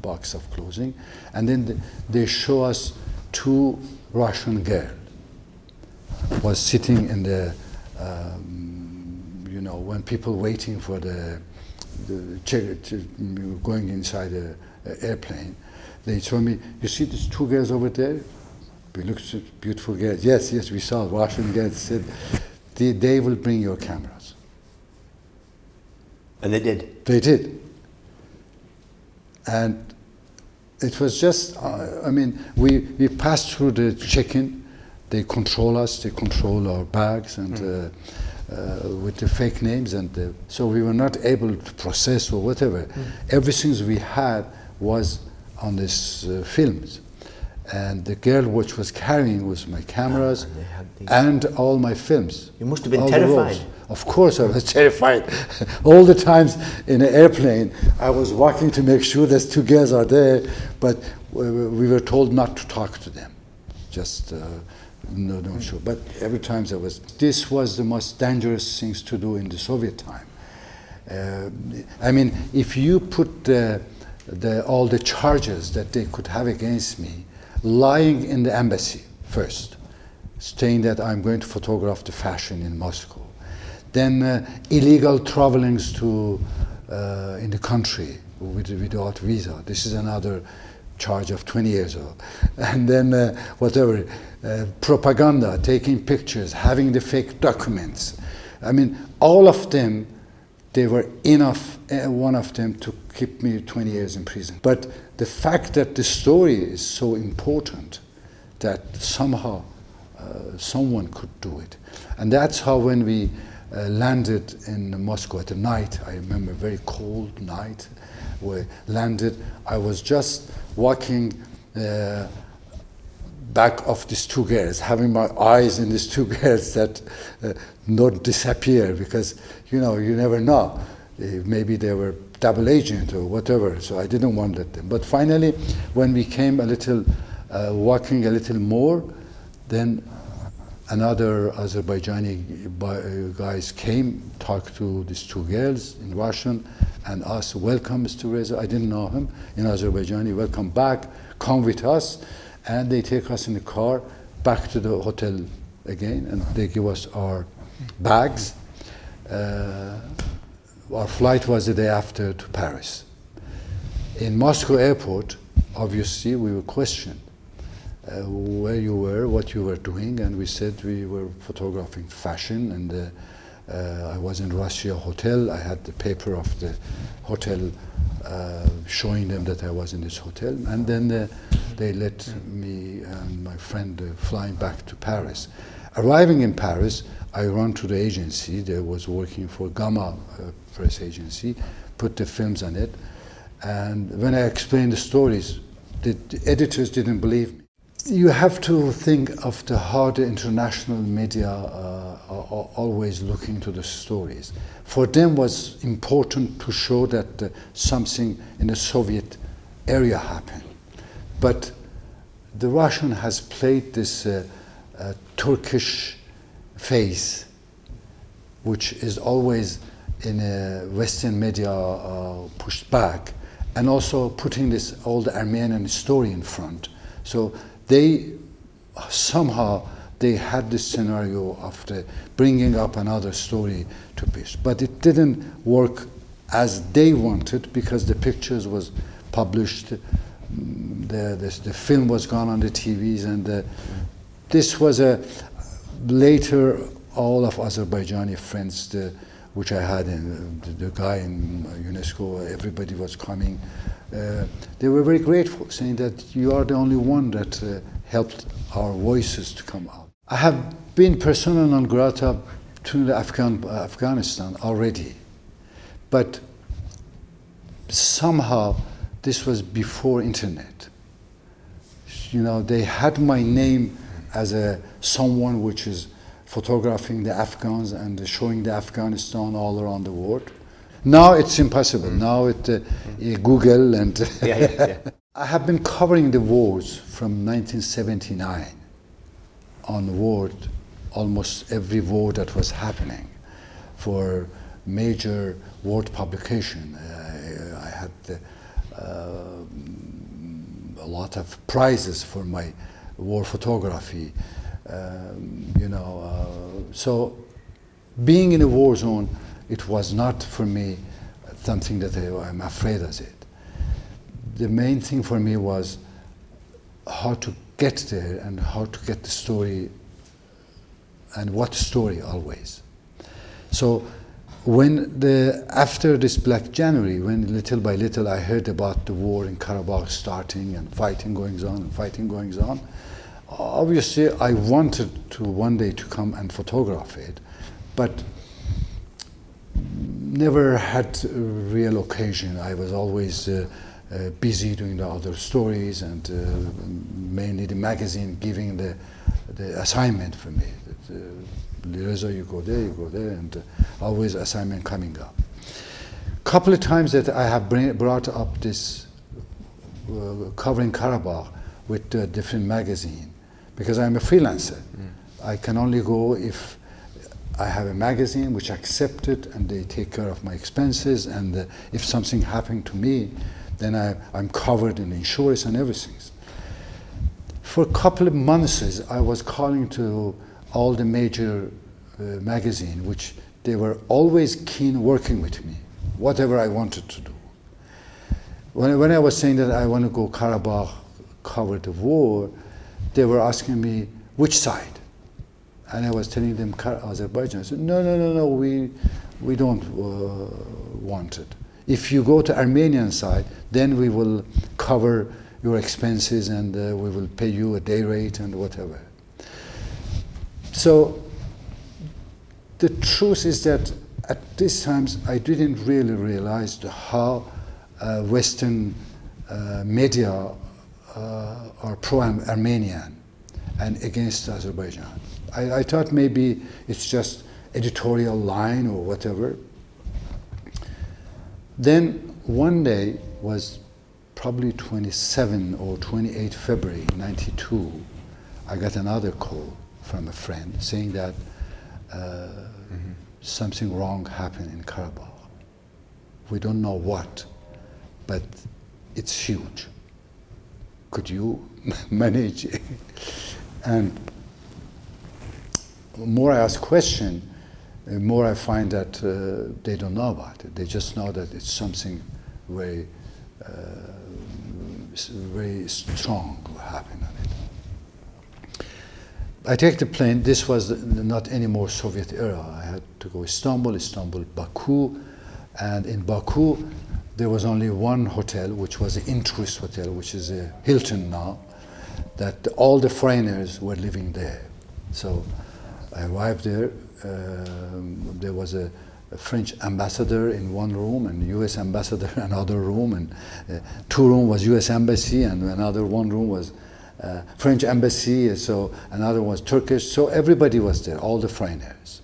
box of clothing, and then they show us two Russian girls was sitting in the when people waiting for the going inside the airplane, they told me, you see these two girls over there? We looked at beautiful girls. Yes, we saw Russian girls. Said, they will bring your cameras. And they did? They did. And it was just, we passed through the check-in. They control us, they control our bags, and with the fake names, and so we were not able to process or whatever. Everything we had was on these films, and the girl which was carrying was my cameras and all my films. You must have been terrified. Of course I was terrified. All the times in an airplane I was walking to make sure that two girls are there, but we were told not to talk to them. Just no, sure. But every time this was the most dangerous things to do in the Soviet time. If you put all the charges that they could have against me, lying in the embassy first, saying that I'm going to photograph the fashion in Moscow, then illegal travelings to in the country without visa. This is another charge of 20 years old. And then propaganda, taking pictures, having the fake documents. All of them, they were enough, one of them, to keep me 20 years in prison. But the fact that the story is so important that somehow someone could do it. And that's how when we landed in Moscow at the night, I remember a very cold night, we landed, I was just walking back of these two girls, having my eyes in these two girls that not disappear, because you never know. Maybe they were double agent or whatever, so I didn't want them. But finally, when we came walking a little more, then another Azerbaijani guys came, talked to these two girls in Russian, and asked, welcome, Mr. Reza. I didn't know him in Azerbaijani. Welcome back, come with us. And they take us in the car back to the hotel again, and they give us our bags. Our flight was the day after to Paris. In Moscow airport, obviously, we were questioned where you were, what you were doing, and we said we were photographing fashion, and I was in Russia hotel. I had the paper of the hotel showing them that I was in this hotel, and then they let me and my friend flying back to Paris. Arriving in Paris, I ran to the agency that was working for Gamma press agency, put the films on it, and when I explained the stories, the editors didn't believe me. You have to think of how the international media are always looking to the stories. For them was important to show that something in the Soviet area happened. But the Russian has played this Turkish face, which is always in Western media pushed back, and also putting this old Armenian story in front. So they somehow they had this scenario of bringing up another story to pitch, but it didn't work as they wanted because the pictures was published, the film was gone on the TVs, and this was a later all of Azerbaijani friends, which I had, the guy in UNESCO, everybody was coming. They were very grateful, saying that you are the only one that helped our voices to come out. I have been persona non grata to the Afghanistan already, but somehow this was before internet. You know, they had my name as someone which is photographing the Afghans and showing the Afghanistan all around the world. Now it's impossible. Now Google and I have been covering the wars from 1979 onward, almost every war that was happening for major world publication. I had a lot of prizes for my war photography. So being in a war zone, it was not for me something that I'm afraid of it. The main thing for me was how to get there and how to get the story, and what story always. So when after this Black January, when little by little I heard about the war in Karabakh starting and fighting going on, obviously I wanted to one day to come and photograph it, but never had a real occasion. I was always busy doing the other stories, and mainly the magazine giving the assignment for me. Reza, you go there, and always assignment coming up. Couple of times that I have brought up this covering Karabakh with a different magazine, because I'm a freelancer. I can only go if I have a magazine which accepts it and they take care of my expenses, and if something happened to me, then I'm covered in insurance and everything. For a couple of months, I was calling to all the major magazines, which they were always keen working with me, whatever I wanted to do. When I was saying that I want to go Karabakh, cover the war, they were asking me, which side? And I was telling them Azerbaijan. I said, no, we don't want it. If you go to Armenian side, then we will cover your expenses, and we will pay you a day rate and whatever. So the truth is that at these times I didn't really realize how Western media are pro-Armenian and against Azerbaijan. I thought maybe it's just editorial line or whatever. Then one day was probably 27 or 28 February 92, I got another call from a friend saying that something wrong happened in Karabakh. We don't know what, but it's huge. Could you manage it? And the more I ask questions, the more I find that they don't know about it. They just know that it's something very, very strong happened on it. I take the plane. This was not any more Soviet era. I had to go Istanbul, Baku, and in Baku there was only one hotel, which was an in-tourist hotel, which is a Hilton now, that all the foreigners were living there. So I arrived there. There was a French ambassador in one room and U.S. ambassador in another room, and two rooms was U.S. embassy, and another one room was French embassy, so another was Turkish. So everybody was there, all the foreigners,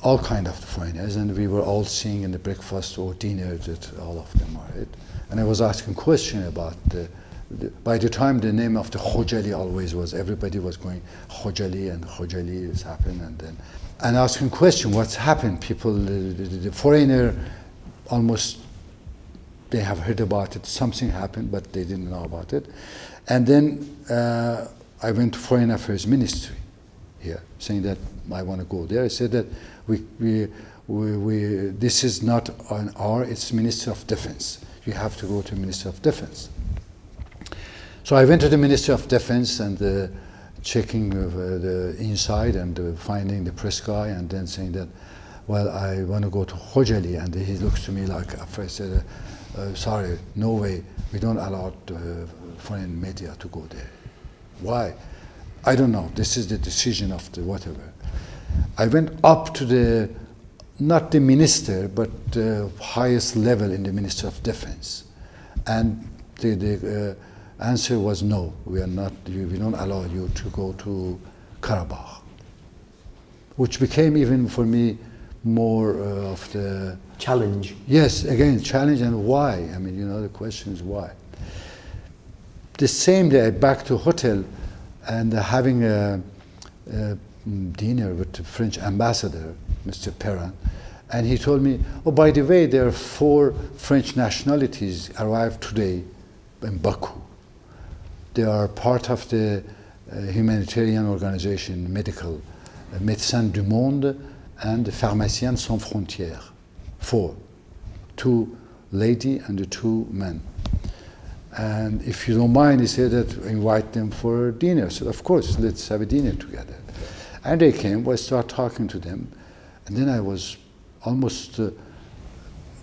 all kind of foreigners, and we were all seeing in the breakfast or dinner that all of them are it. And I was asking questions about by the time the name of the Khojali always was, everybody was going Khojali and Khojali has happened, and asking question, what's happened? People, the foreigner, almost they have heard about it. Something happened, but they didn't know about it. And then I went to Foreign Affairs Ministry here, saying that I want to go there. I said that this is not on it's Ministry of Defense. You have to go to Ministry of Defense. So I went to the Ministry of Defense and checking the inside and finding the press guy, and then saying that, well, I want to go to Khojali. And he looks to me like, I said, sorry, no way, we don't allow foreign media to go there. Why? I don't know, this is the decision of the whatever. I went up to not the minister, but the highest level in the Ministry of Defense. And the answer was no, we don't allow you to go to Karabakh. Which became even for me more of the challenge. Yes, again, challenge, and why? I mean, the question is why. The same day, back to hotel and having a dinner with the French ambassador, Mr. Perrin, and he told me, oh, by the way, there are 4 French nationalities arrived today in Baku. They are part of the humanitarian organization, medical, Médecins du Monde and Pharmaciens Sans Frontières. 4, 2 lady and 2 men. And if you don't mind, he said that invite them for dinner. So of course, let's have a dinner together. And they came, I started talking to them, and then I was almost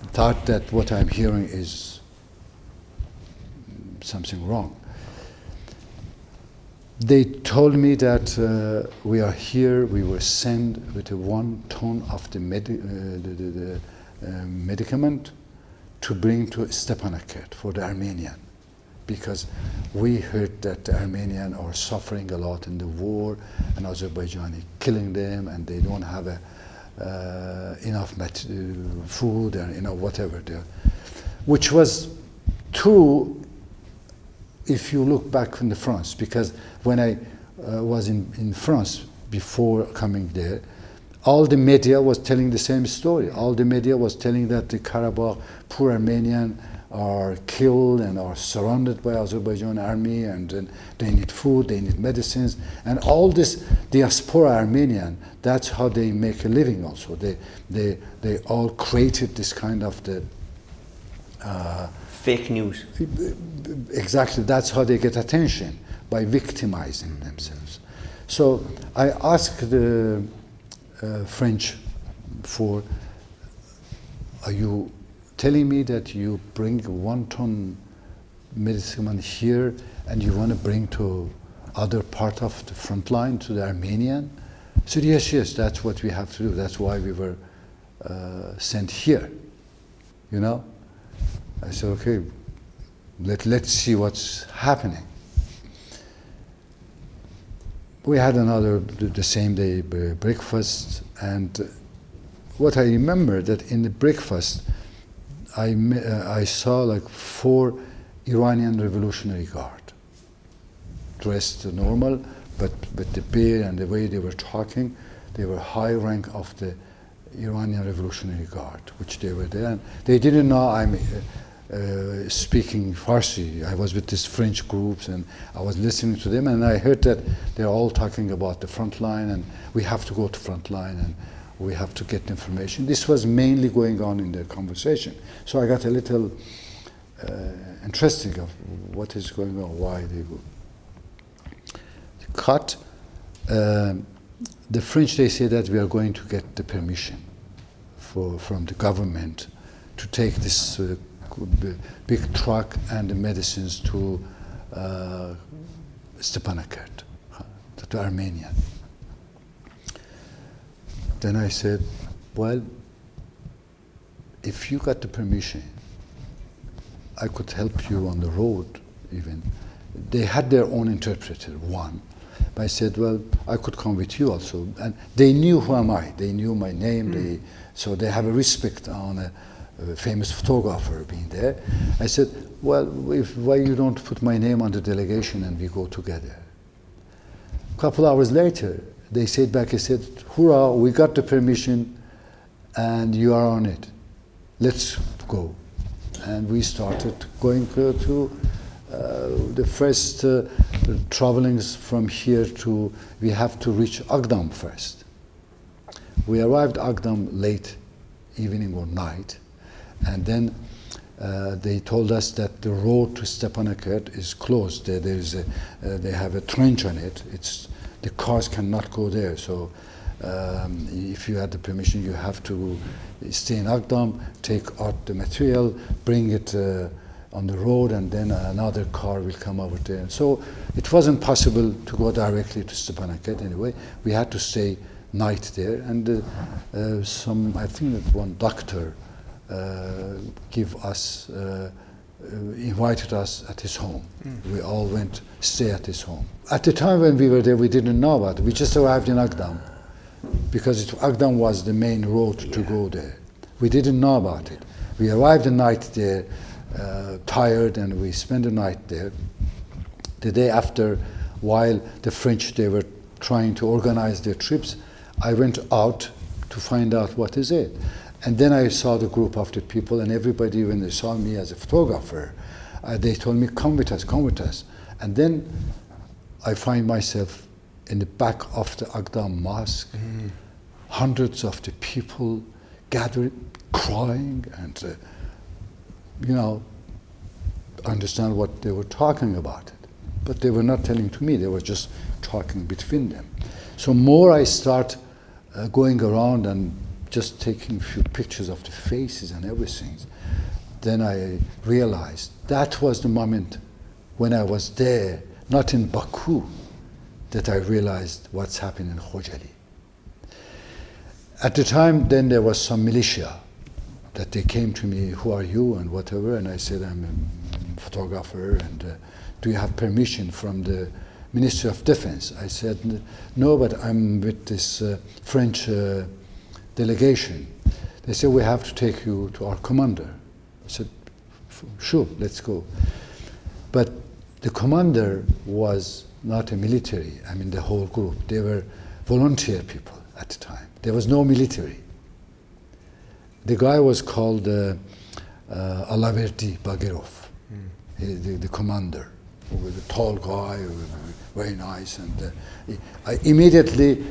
thought that what I'm hearing is something wrong. They told me that we are here, we were sent with 1 ton of the medicament to bring to Stepanakert for the Armenian, because we heard that the Armenians are suffering a lot in the war, and Azerbaijani killing them, and they don't have enough food and whatever there, which was true if you look back in France, because when I was in France before coming there, all the media was telling the same story. All the media was telling that the Karabakh poor Armenians are killed and are surrounded by Azerbaijan army, and they need food, they need medicines, and all this diaspora Armenian, that's how they make a living also. They all created this kind of the fake news. Exactly, that's how they get attention, by victimizing themselves. So I asked the French for, are you telling me that you bring 1 ton medicine here and you want to bring to other part of the front line, to the Armenian? I said, yes, that's what we have to do. That's why we were sent here, I said, okay, let's see what's happening. We had the same day breakfast, and what I remember that in the breakfast, I saw like 4 Iranian Revolutionary Guard, dressed normal, but the beard and the way they were talking, they were high rank of the Iranian Revolutionary Guard, which they were there. And they didn't know I'm speaking Farsi. I was with these French groups, and I was listening to them, and I heard that they're all talking about the front line, and we have to go to front line, and we have to get information. This was mainly going on in their conversation. So I got a little interested of what is going on, why they go. Cut. The French, they say that we are going to get the permission from the government to take this big truck and the medicines to Stepanakert, to Armenia. Then I said, well, if you got the permission, I could help you on the road even. They had their own interpreter, one. But I said, well, I could come with you also. And they knew who am I. They knew my name. So they have a respect on a famous photographer being there. I said, well, why you don't put my name on the delegation and we go together? A couple hours later, they said back, I said, hurrah, we got the permission and you are on it. Let's go. And we started going to the first travelings from here to, we have to reach Agdam first. We arrived Agdam late evening or night, and then they told us that the road to Stepanakert is closed. They have a trench on it. The cars cannot go there. So if you had the permission, you have to stay in Agdam, take out the material, bring it on the road, and then another car will come over there. And so it wasn't possible to go directly to Stepanakert anyway. We had to stay night there, and I think that one doctor invited us at his home. We all went stay at his home. At the time when we were there, we didn't know about it. We just arrived in Agdam because Agdam was the main road to go there. We didn't know about it. We arrived the night there, tired, and we spent the night there. The day after, while the French, they were trying to organize their trips, I went out to find out what is it. And then I saw the group of the people, and everybody, when they saw me as a photographer, they told me, come with us, come with us. And then I find myself in the back of the Agdam Mosque, hundreds of the people gathered, crying, and understand what they were talking about it. But they were not telling to me, they were just talking between them. So more I start going around and just taking a few pictures of the faces and everything, then I realized that was the moment when I was there, not in Baku, that I realized what's happening in Khojaly. At the time, then there was some militia that they came to me, who are you and whatever, and I said, I'm a photographer, and do you have permission from the Ministry of Defense? I said, no, but I'm with this French delegation. They said, we have to take you to our commander. I said, sure, let's go. But the commander was not a military, the whole group. They were volunteer people at the time. There was no military. The guy was called Alaverdi Bagirov, the commander, who was a tall guy, very nice, and I immediately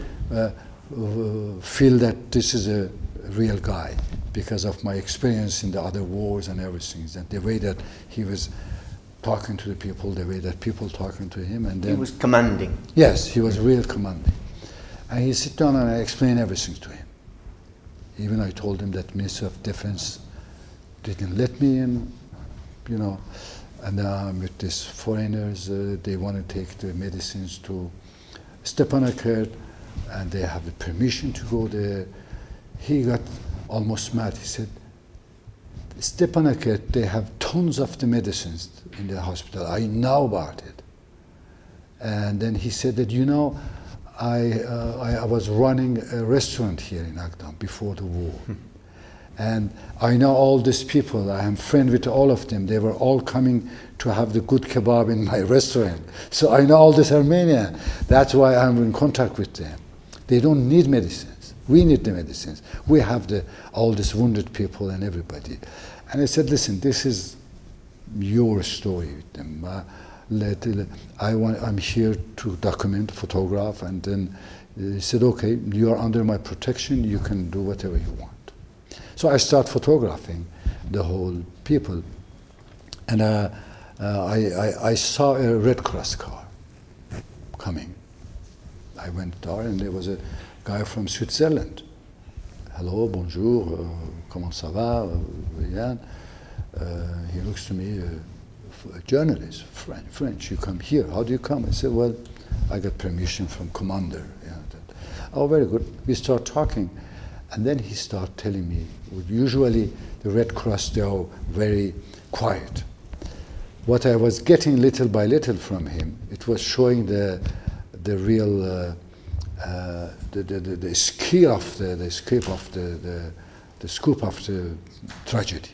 feel that this is a real guy because of my experience in the other wars and everything, and the way that he was talking to the people, the way that people talking to him, and then he was commanding. Yes, he was real commanding, and he sit down and I explained everything to him. Even I told him that Ministry of Defense didn't let me in, and now I'm with these foreigners. They want to take the medicines to Stepanakert, and they have the permission to go there. He got almost mad. He said, Stepanakert, they have tons of the medicines in the hospital. I know about it. And then he said that, I was running a restaurant here in Agdam before the war. And I know all these people. I am friend with all of them. They were all coming to have the good kebab in my restaurant. So I know all this Armenian. That's why I'm in contact with them. They don't need medicines. We need the medicines. We have all these wounded people and everybody. And I said, listen, this is your story with them. I'm here to document, photograph, and then he said, okay, you are under my protection, you can do whatever you want. So I start photographing the whole people, and I saw a Red Cross car coming. I went there, and there was a guy from Switzerland. Hello, bonjour, comment ça va, Yann? He looks to me, a journalist, French, you come here, how do you come? I said, well, I got permission from commander. Oh, very good. We start talking, and then he started telling me, usually the Red Cross, they are very quiet. What I was getting little by little from him, it was showing the real, the skill of the the scoop of the tragedy,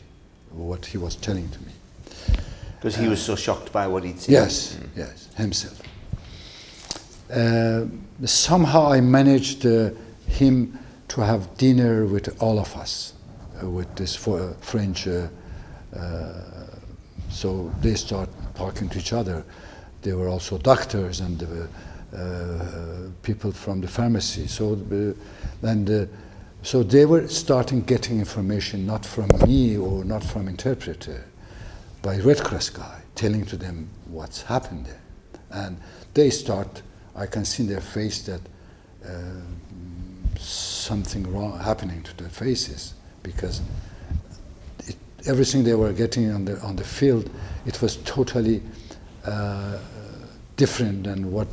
what he was telling to me. Because he was so shocked by what he'd seen. Yes, yes, himself. Somehow I managed him to have dinner with all of us, with this French. So they start talking to each other. They were also doctors and people from the pharmacy. So so they were starting getting information not from me or not from interpreter, by Red Cross guy telling to them what's happened there, and they start. I can see in their face that something wrong happening to their faces, because everything they were getting on the field, it was totally different than what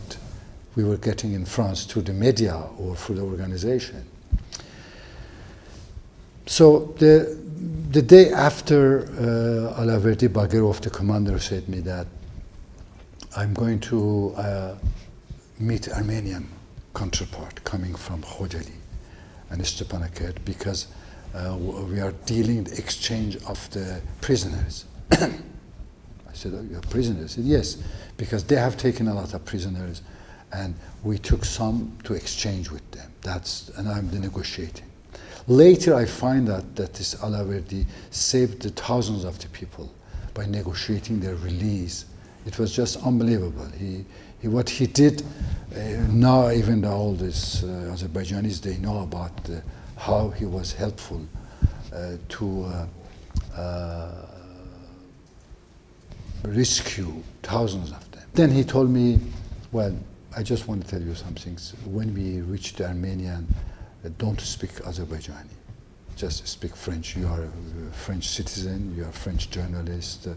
we were getting in France through the media or through the organization. So the day after Alaverdi Bagirov, the commander, said me that I'm going to meet Armenian counterpart coming from Khojaly and Stepanakert, because we are dealing the exchange of the prisoners. I said, oh, you have prisoners? He said, yes, because they have taken a lot of prisoners and we took some to exchange with them. And I'm the negotiating. Later I find out that this Alaverdi saved the thousands of the people by negotiating their release. It was just unbelievable. What he did, now even all these Azerbaijanis, they know about how he was helpful to rescue thousands of them. Then he told me, well, I just want to tell you some things. When we reach the Armenian, don't speak Azerbaijani, just speak French. You are a French citizen, you are a French journalist.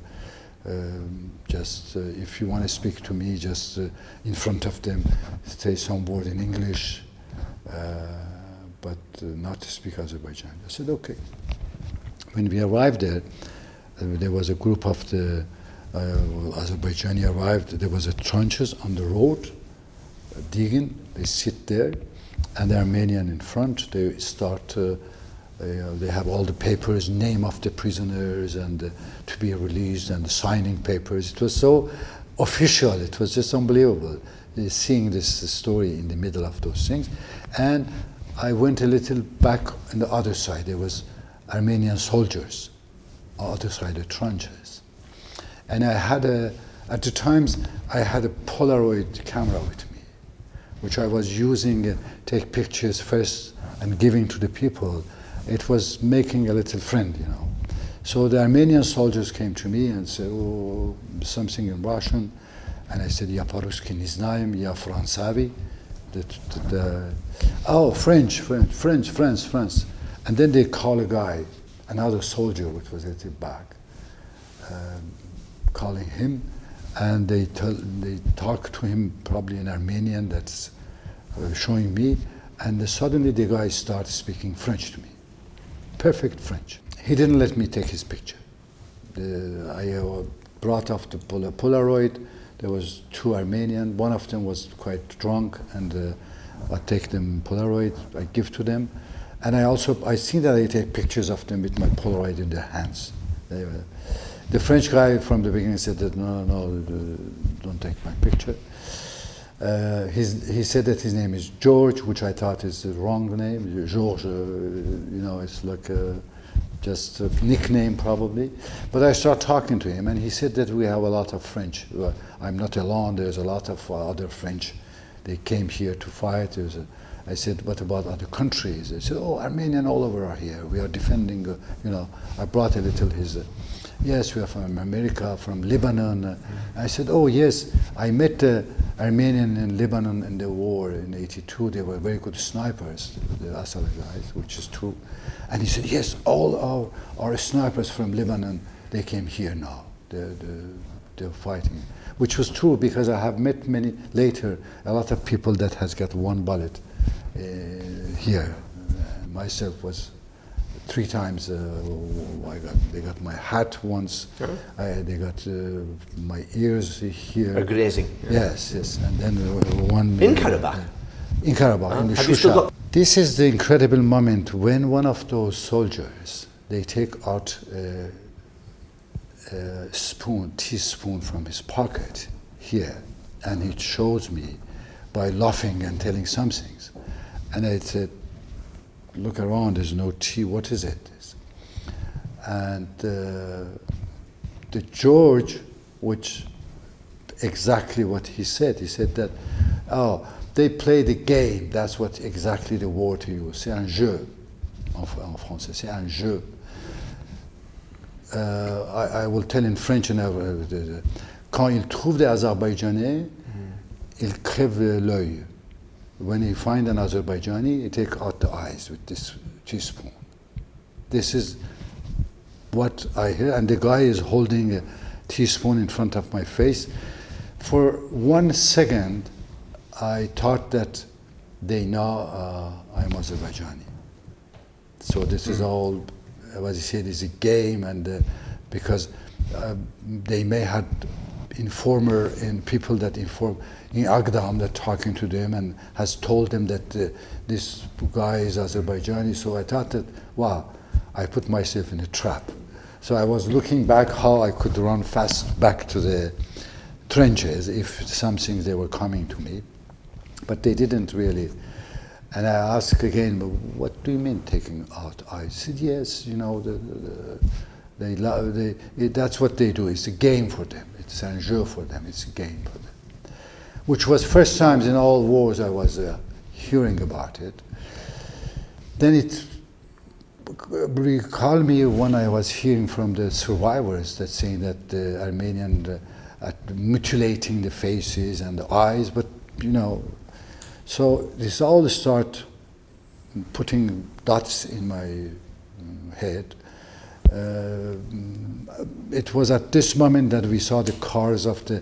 If you want to speak to me, just in front of them, say some word in English, but not to speak Azerbaijani. I said, okay. When we arrived there was a group of the Azerbaijani arrived. There was a trenches on the road, digging. They sit there, and the Armenian in front. They start. They have all the papers, name of the prisoners, and to be released, and the signing papers. It was so official. It was just unbelievable. Seeing this story in the middle of those things, and I went a little back on the other side. There was Armenian soldiers on the other side of the trenches. And I had at the times, I had a Polaroid camera with me, which I was using, take pictures first and giving to the people. It was making a little friend, you know. So the Armenian soldiers came to me and said, oh, something in Russian. And I said, я по-русски не знаем, я францави. Oh, French. And then they call a guy, another soldier, which was a little back, calling him, and they talk to him probably in Armenian, that's showing me, and suddenly the guy starts speaking French to me. Perfect French. He didn't let me take his picture. I brought off the Polaroid. There was two Armenian. One of them was quite drunk, and I take them Polaroid. I give to them, and I see that I take pictures of them with my Polaroid in their hands. The French guy from the beginning said that no, don't take my picture. He said that his name is George, which I thought is the wrong name. George, it's like just a nickname probably. But I started talking to him, and he said that we have a lot of French. I'm not alone. There's a lot of other French. They came here to fight. I said, what about other countries? They said, oh, Armenian all over are here. We are defending. I brought a little yes, we are from America, from Lebanon. I said, oh yes, I met the Armenian in Lebanon in the war in '82. They were very good snipers, the Assad guys, which is true. And he said, yes, all our snipers from Lebanon, they came here now. They're fighting, which was true, because I have met a lot of people that has got one bullet here. Myself was 3 times. They got my hat once. They got my ears here. A grazing. Yes, and then one in Karabakh. In Karabakh, in the Have you still Shusha. got- This is the incredible moment when one of those soldiers, they take out a teaspoon from his pocket here, and he shows me by laughing and telling some things. And I said, look around, there's no tea, what is it? And the George, which exactly what he said that, oh, they play the game, that's what exactly the word he used, c'est un jeu, en français, c'est un jeu. I will tell in French, quand il trouve des Azerbaïdjanais, il crève l'œil. When he find an Azerbaijani, he take out the eyes with this teaspoon. This is what I hear, and the guy is holding a teaspoon in front of my face. For 1 second, I thought that they know I'm Azerbaijani. So this is all, as he said, is a game, and because they may have informer and people that inform in Agdam that talking to them and has told them that this guy is Azerbaijani. So I thought that, wow, I put myself in a trap. So I was looking back how I could run fast back to the trenches if some things they were coming to me, but they didn't really. And I asked again, what do you mean taking out eyes? I said, yes, you know, that's what they do. It's a game for them. It's un jeu for them. It's a game for them. Which was first times in all wars I was hearing about it. Then it recalled me when I was hearing from the survivors that saying that the Armenian mutilating the faces and the eyes, but you know, so this all start putting dots in my head. It was at this moment that we saw the cars of the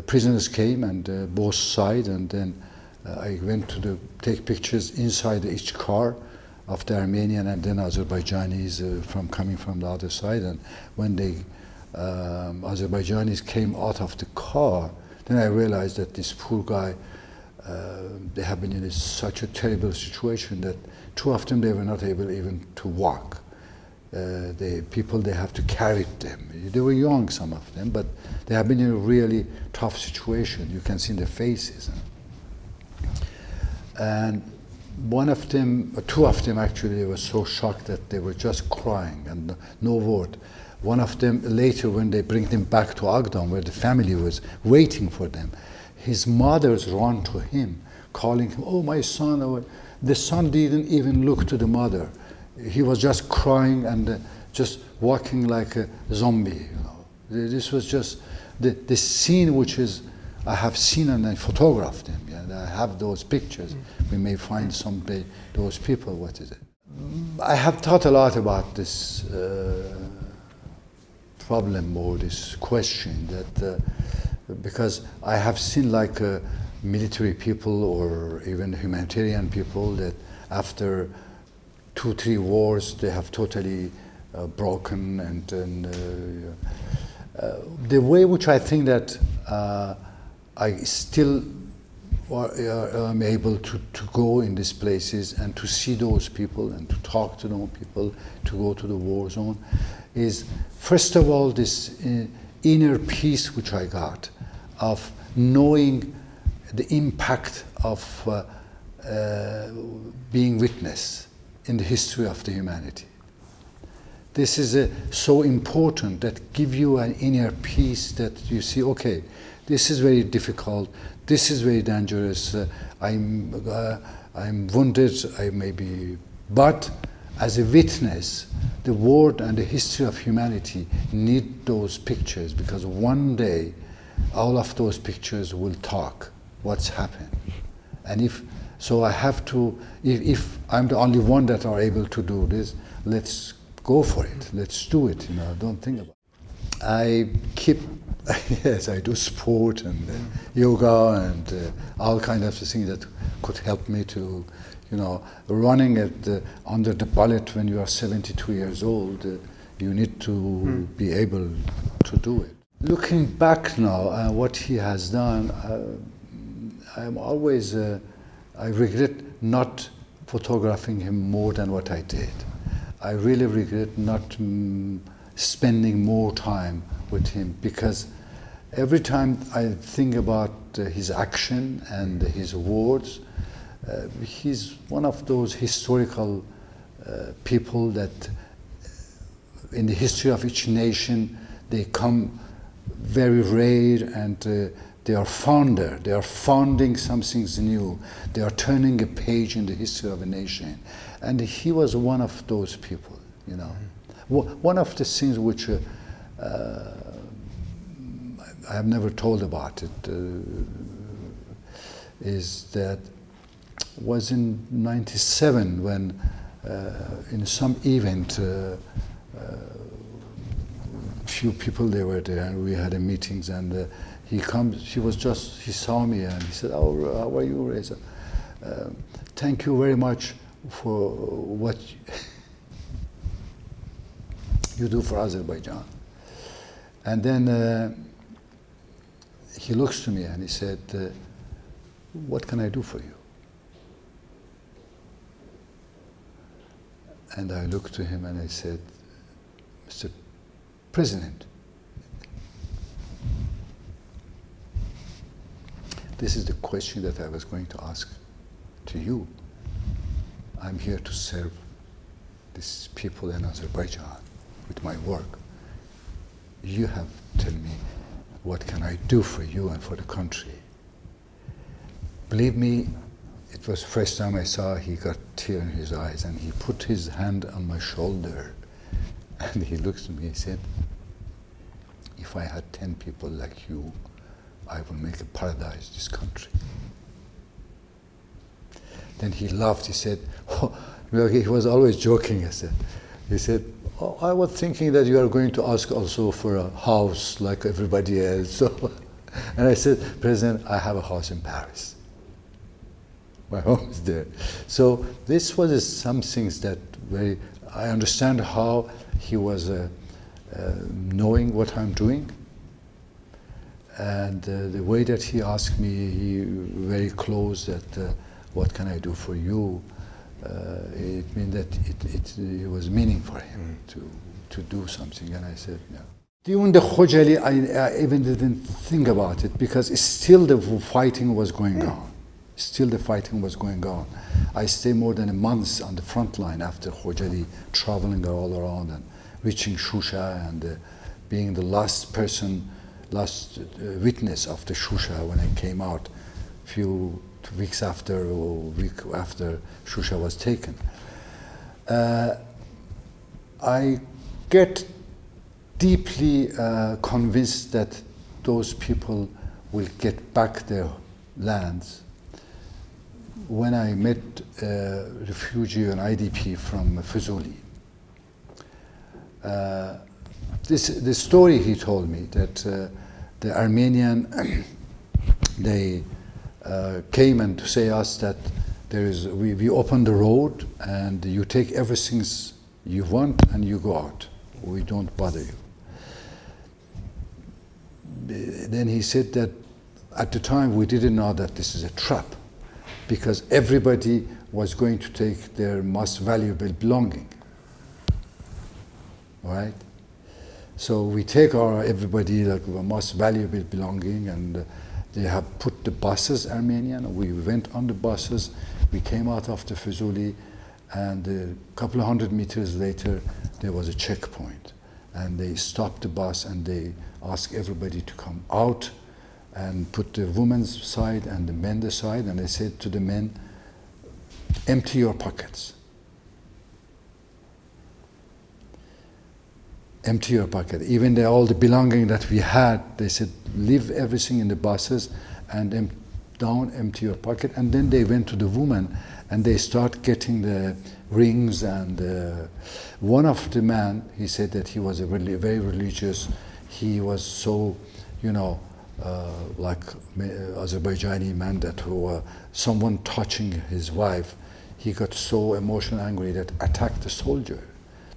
prisoners came, and both sides, and then I went to take pictures inside each car of the Armenian and then Azerbaijanis coming from the other side. And when the Azerbaijanis came out of the car, then I realized that this poor guy, they have been in such a terrible situation that two of them, they were not able even to walk. The people, they have to carry them. They were young, some of them, but they have been in a really tough situation. You can see in their faces. And one of them, two of them actually, they were so shocked that they were just crying and no word. One of them, later when they bring them back to Agdam, where the family was waiting for them, his mothers ran to him, calling him, oh, my son. The son didn't even look to the mother. He was just crying and just walking like a zombie. You know, this was just the scene which is I have seen and I photographed them. Yeah, I have those pictures. We may find someday those people. What is it? I have thought a lot about this problem or this question that because I have seen like military people or even humanitarian people that after 2-3 wars they have totally broken, and the way which I think that I still am able to go in these places and to see those people and to talk to those people, to go to the war zone, is first of all this inner peace which I got of knowing the impact of being witness in the history of the humanity. This is so important, that give you an inner peace that you see, okay, this is very difficult, this is very dangerous, I'm wounded, I may be, but as a witness, the world and the history of humanity need those pictures, because one day all of those pictures will talk what's happened. And if so, I have to, if I'm the only one that are able to do this, let's go for it, let's do it, you know, don't think about it. I keep, yes, I do sport and yoga and all kinds of things that could help me to, you know, running under the bullet when you are 72 years old, you need to be able to do it. Looking back now, what he has done, I'm always, I regret not photographing him more than what I did. I really regret not spending more time with him, because every time I think about his action and his words, he's one of those historical people that in the history of each nation, they come very rare, and they are founder. They are founding something new. They are turning a page in the history of a nation. And he was one of those people, you know. One of the things which I have never told about it is that was in '97 when in some event few people they were there, and we had a meetings, and he saw me and he said, "Oh, how are you, Reza? Thank you very much for what you do for Azerbaijan." And then he looks to me and he said, "What can I do for you?" And I looked to him and I said, "Mr. President, this is the question that I was going to ask to you. I'm here to serve these people in Azerbaijan with my work. You have to tell me, what can I do for you and for the country?" Believe me, it was the first time I saw he got tear in his eyes, and he put his hand on my shoulder and he looks at me and said, "If I had 10 people like you, I will make a paradise this country." Then he laughed. He said, "Oh," he was always joking. He said, "Oh, I was thinking that you are going to ask also for a house like everybody else." So, and I said, "President, I have a house in Paris. My home is there." So this was some things that I understand how he was knowing what I'm doing, and the way that he asked me, he very close that what can I do for you? It meant that it was meaning for him to do something, and I said no. During the Khojali, I even didn't think about it, because still the fighting was going on. Still the fighting was going on. I stayed more than a month on the front line after Khojali, traveling all around and reaching Shusha, and being the last witness of the Shusha when I came out few weeks after, or week after Shusha was taken. I get deeply convinced that those people will get back their lands when I met a refugee, an IDP from Fuzuli. The story he told me that the Armenian, they came and to say us that we open the road and you take everything you want and you go out. We don't bother you. Then he said that at the time we didn't know that this is a trap, because everybody was going to take their most valuable belonging, right? So we take everybody like the most valuable belonging, and they have put the buses, Armenian. We went on the buses. We came out of the Fuzuli, and a couple of 100 meters later, there was a checkpoint, and they stopped the bus and they asked everybody to come out and put the women's side and the men's side, and they said to the men, "Empty your pockets. Empty your pocket." Even all the belonging that we had, they said, "Leave everything in the buses and empty your pocket." And then they went to the woman and they start getting the rings, and one of the men, he said that he was very religious. He was so, like Azerbaijani man, that someone touching his wife, he got so emotional, angry, that attacked the soldier.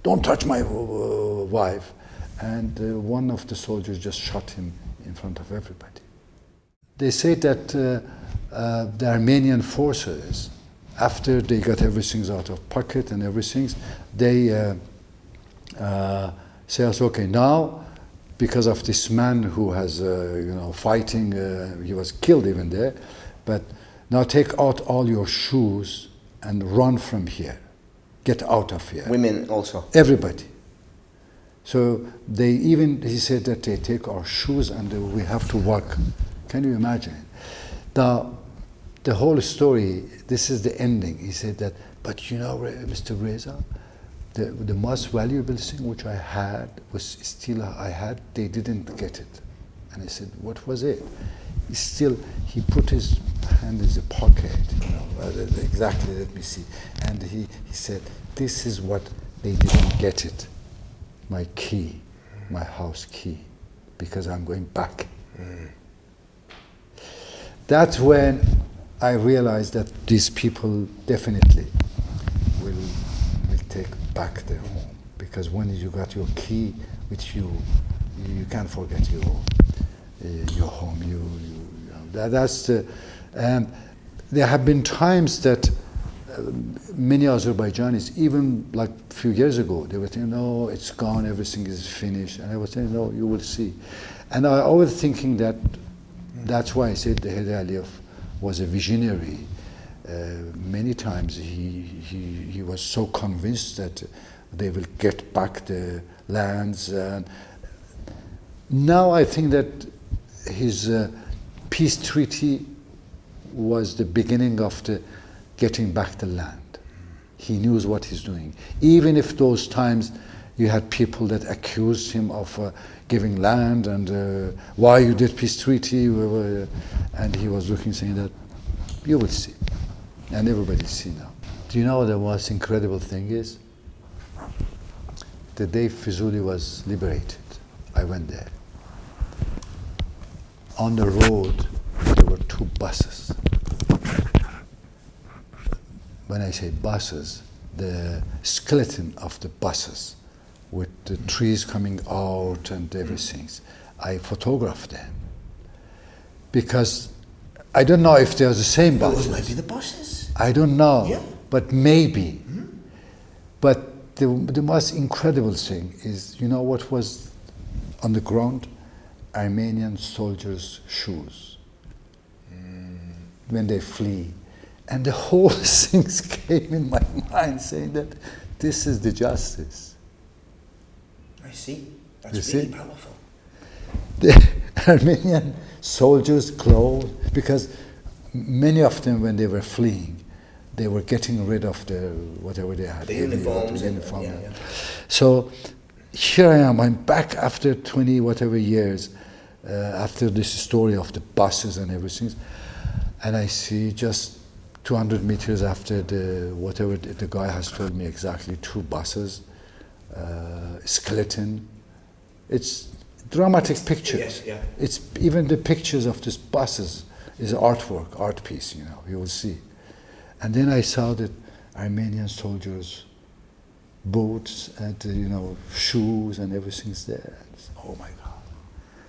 "Don't touch my wife." And one of the soldiers just shot him in front of everybody. They say that the Armenian forces, after they got everything out of pocket and everything, they say us, okay, now, because of this man who has, fighting, he was killed even there, but now take out all your shoes and run from here. Get out of here. Women also. Everybody. So he said that they take our shoes and we have to walk. Can you imagine? The whole story, this is the ending. He said that, but Mr. Reza, the most valuable thing which I had they didn't get it. And I said, what was it? He put his hand in the pocket, exactly, let me see. And he said, this is what they didn't get it. My key, my house key, because I'm going back. That's when I realized that these people definitely will take back their home, because when you got your key with you can't forget your home. That's the. There have been times that many Azerbaijanis, even like a few years ago, they were saying, no, it's gone, everything is finished. And I was saying, no, you will see. And I always thinking that's why I said the Heydar Aliyev was a visionary. Many times he was so convinced that they will get back the lands. And now I think that his peace treaty was the beginning of the getting back the land. He knew what he's doing. Even if those times you had people that accused him of giving land and why you did peace treaty, and he was looking saying that you will see, and everybody see now. Do you know what the most incredible thing is? The day Fizuli was liberated, I went there. On the road, there were 2 buses. When I say buses, the skeleton of the buses with the trees coming out and everything, I photographed them. Because I don't know if they're the same buses. Those might be the buses. I don't know, yeah. But maybe. But the most incredible thing is, what was on the ground? Armenian soldiers' shoes. When they flee. And the whole things came in my mind saying that this is the justice. I see. That's really powerful. The Armenian soldiers' clothes, because many of them, when they were fleeing, they were getting rid of whatever they had. The uniforms. Yeah. So here I am. I'm back after 20 whatever years, after this story of the buses and everything, and I see just 200 meters after the guy has told me exactly 2 buses, skeleton. It's dramatic pictures. Yes, yeah. It's even the pictures of these buses is artwork, art piece. You will see. And then I saw the Armenian soldiers' boots and shoes and everything's there. Oh my God!